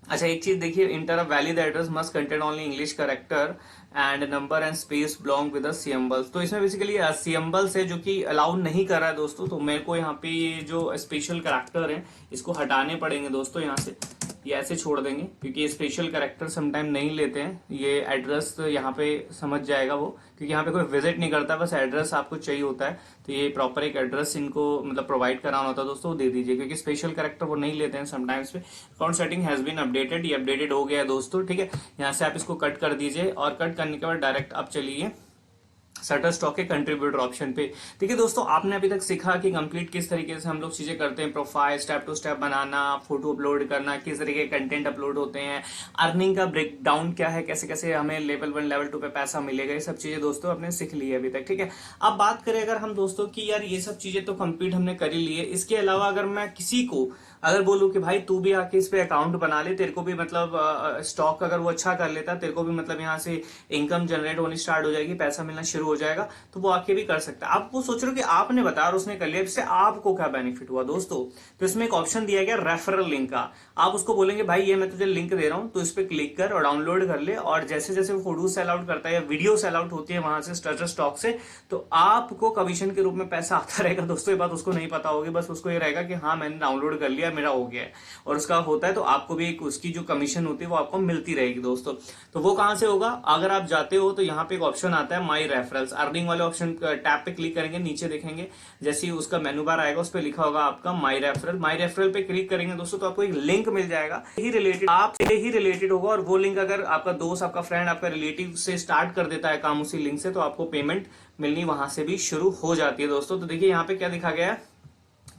[SPEAKER 1] अच्छा एक चीज देखिए, inter a valid address must contain only English character and number and space belong with symbols. तो इसमें बेसिकली सिंबल्स है जो कि अलाउड नहीं कर रहा है दोस्तों, तो मेरे को यहाँ पे ये जो स्पेशल करेक्टर है इसको हटाने पड़ेंगे दोस्तों। यहाँ से ये ऐसे छोड़ देंगे क्योंकि ये स्पेशल करेक्टर समटाइम नहीं लेते हैं। ये एड्रेस यहाँ पे समझ जाएगा वो, क्योंकि यहाँ पे कोई विजिट नहीं करता, बस एड्रेस आपको चाहिए होता है, तो ये प्रॉपर एक एड्रेस इनको मतलब प्रोवाइड कराना होता है दोस्तों, दे दीजिए, क्योंकि स्पेशल करेक्टर वो नहीं लेते हैं समटाइम्स पे। Account setting has been updated, ये अपडेटेड हो गया है दोस्तों। ठीक है, यहाँ से आप इसको कट कर दीजिए और कट करने के बाद डायरेक्ट आप चलिए शटरस्टॉक के कंट्रीब्यूटर ऑप्शन पे। देखिए दोस्तों, आपने अभी तक सीखा कि कंप्लीट किस तरीके से हम लोग चीजें करते हैं, प्रोफाइल स्टेप टू स्टेप बनाना, फोटो अपलोड करना, किस तरीके के कंटेंट अपलोड होते हैं, अर्निंग का ब्रेक डाउन क्या है, कैसे कैसे हमें लेवल 1 लेवल 2 पे पैसा मिलेगा, ये सब चीजें दोस्तों आपने सीख ली है अभी तक। ठीक है, अब बात करें अगर हम दोस्तों की यार ये सब चीजें तो कंप्लीट हमने कर ही ली है, इसके अलावा अगर मैं किसी को अगर बोलूं कि भाई तू भी आके इस पे अकाउंट बना ले, तेरे को भी मतलब स्टॉक अगर वो अच्छा कर लेता, तेरे को भी मतलब यहाँ से इनकम जनरेट होनी स्टार्ट हो जाएगी, पैसा मिलना शुरू शुरू हो जाएगा, तो वो आके भी कर सकता है। आप वो सोच रहे हो कि आपने बताया और उसने कर लिया, इससे आपको क्या बेनिफिट हुआ दोस्तों। तो इसमें एक ऑप्शन दिया गया रेफरल लिंक का। आप उसको बोलेंगे भाई ये मैं तुझे लिंक दे रहा हूं, तो इस पर क्लिक कर और डाउनलोड कर ले, और जैसे जैसे वो फोटो सेल आउट करता है या वीडियो सेल आउट होती है वहां से शटरस्टॉक से, तो आपको कमीशन के रूप में पैसा आता रहेगा दोस्तों। ये बात उसको नहीं पता होगी, बस उसको ये रहेगा कि हाँ मैंने डाउनलोड कर लिया, मेरा हो गया है, और उसका होता है तो आपको भी एक उसकी जो कमीशन होती है वो आपको मिलती रहेगी दोस्तों। तो वो कहां से होगा, अगर आप जाते हो तो यहाँ पे एक ऑप्शन आता है माई रेफरल्स, अर्निंग वाले ऑप्शन टैब पे क्लिक करेंगे, नीचे देखेंगे जैसे ही उसका मेनू बार आएगा उस पर लिखा होगा आपका माई रेफरल पे क्लिक करेंगे दोस्तों, तो आपको एक लिंक मिल जाएगा आपसे ही रिलेटेड होगा, और वो लिंक अगर आपका दोस्त, आपका फ्रेंड, आपका रिलेटिव से स्टार्ट कर देता है काम उसी लिंक से, तो आपको पेमेंट मिलनी वहां से भी शुरू हो जाती है दोस्तों। तो देखिए यहाँ पे क्या दिखा गया है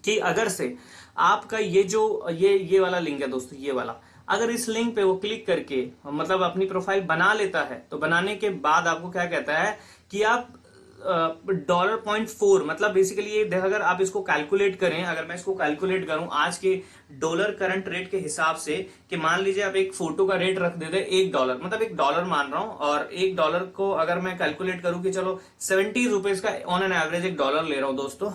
[SPEAKER 1] कि अगर से आपका ये जो ये वाला लिंक है दोस्तों, ये वाला, अगर इस लिंक पे वो क्लिक करके मतलब अपनी प्रोफाइल बना लेता है, तो बनाने के बाद आपको क्या कहता है कि आप $0.4 मतलब बेसिकली ये अगर आप इसको कैलकुलेट करें, अगर मैं इसको कैलकुलेट करूं आज के डॉलर करंट रेट के हिसाब से, कि मान लीजिए आप एक फोटो का रेट रख देते $1, मतलब $1 मान रहा हूं, और $1 को अगर मैं कैलकुलेट करूं कि चलो 70 रुपीज का ऑन एन एवरेज $1 ले रहा हूं दोस्तों,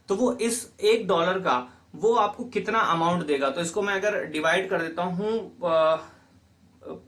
[SPEAKER 1] तो वो इस $1 का वो आपको कितना अमाउंट देगा। तो इसको मैं अगर डिवाइड कर देता हूं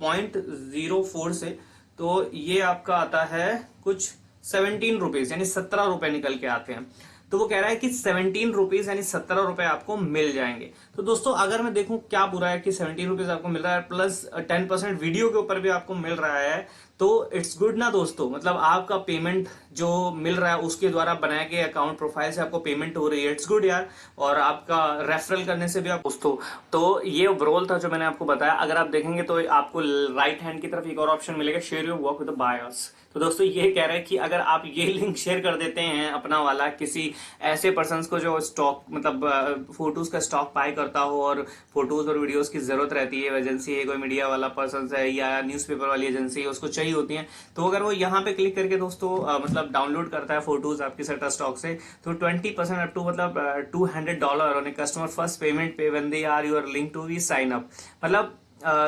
[SPEAKER 1] 0.04 से, तो ये आपका आता है कुछ 17 रुपीज, यानी 17 रुपए निकल के आते हैं। तो वो कह रहा है कि 17 रुपीज यानी 17 रुपए आपको मिल जाएंगे। तो दोस्तों अगर मैं देखूं क्या बुरा है कि 17 रुपीज आपको मिल रहा है, प्लस 10% वीडियो के ऊपर भी आपको मिल रहा है, तो इट्स गुड ना दोस्तों। मतलब आपका पेमेंट जो मिल रहा है उसके द्वारा बनाए गए अकाउंट प्रोफाइल से आपको पेमेंट हो रही है, इट्स गुड यार। और आपका रेफरल करने से भी आप दोस्तों, तो ये ओवरऑल था जो मैंने आपको बताया। अगर आप देखेंगे तो आपको राइट हैंड की तरफ एक और ऑप्शन मिलेगा, share your work with the buyers. तो दोस्तों ये कह रहे हैं कि अगर आप ये लिंक शेयर कर देते हैं अपना वाला किसी ऐसे पर्सन को जो स्टॉक मतलब फोटोज का स्टॉक बाय करता हो, और फोटोज और वीडियोस की जरूरत रहती है, एजेंसी है, कोई मीडिया वाला पर्सन है या न्यूज़पेपर वाली एजेंसी है, उसको चाहिए होती है, तो अगर वो यहाँ पे क्लिक करके दोस्तों मतलब डाउनलोड करता है फोटोज आपकी शटरस्टॉक से, तो 20% अप टू मतलब $200 on a customer first payment पे when they are your link to we sign up. मतलब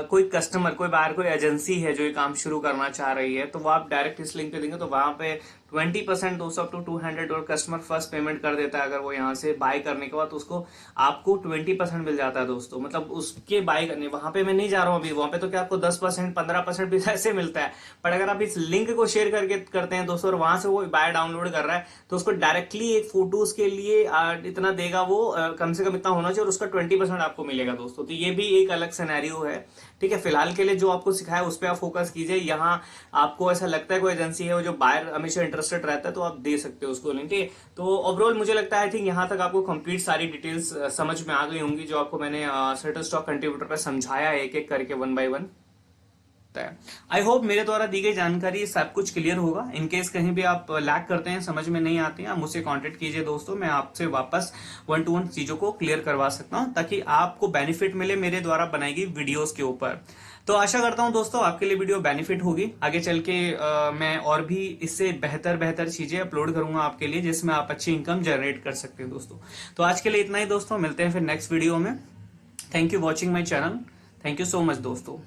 [SPEAKER 1] कोई कस्टमर, कोई बाहर कोई एजेंसी है जो ये काम शुरू करना चाह रही है, तो वो आप डायरेक्ट इस लिंक पे देंगे तो वहां पे 20% दोस्तों up to $200 customer first payment कर देता है। अगर वो यहाँ से बाय करने के बाद तो उसको आपको 20% मिल जाता है दोस्तों। मतलब उसके बाय करने, वहां पे मैं नहीं जा रहा हूँ अभी, वहां पे तो क्या आपको 10% 15% भी ऐसे मिलता है। पर अगर आप इस लिंक को शेयर करके करते हैं दोस्तों, और वहां से वो बाय डाउनलोड कर रहा है, तो उसको डायरेक्टली एक फोटोज के लिए इतना देगा वो, कम से कम इतना होना चाहिए, और उसका 20% आपको मिलेगा दोस्तों। तो ये भी एक अलग सिनेरियो है, ठीक है। फिलहाल के लिए जो आपको सिखाया उस पर आप फोकस कीजिए। यहाँ आपको ऐसा लगता है कोई एजेंसी है वो जो बायर हमेशा इंटरेस्टेड रहता है, तो आप दे सकते हो उसको लिंक, ठीक है। तो ओवरऑल मुझे लगता है आई थिंक यहाँ तक आपको कंप्लीट सारी डिटेल्स समझ में आ गई होंगी, जो आपको मैंने शटरस्टॉक कंट्रीब्यूटर पर समझाया एक एक करके 1 by 1। आई होप मेरे द्वारा दी गई जानकारी सब कुछ क्लियर होगा। इनकेस कहीं भी आप लैग करते हैं, समझ में नहीं आती हैं, आप मुझसे कांटेक्ट कीजिए दोस्तों, मैं आपसे वापस 1-to-1 चीजों को क्लियर करवा सकता हूं, ताकि आपको बेनिफिट मिले मेरे द्वारा बनाई गई वीडियोस के ऊपर। तो आशा करता हूं दोस्तों आपके लिए वीडियो बेनिफिट होगी। आगे चल के मैं और भी इससे बेहतर चीजें अपलोड करूंगा आपके लिए, जिसमें आप अच्छी इनकम जनरेट कर सकते हैं दोस्तों। तो आज के लिए इतना ही दोस्तों, मिलते हैं फिर नेक्स्ट वीडियो में। Thank you watching my channel, thank you so much दोस्तों।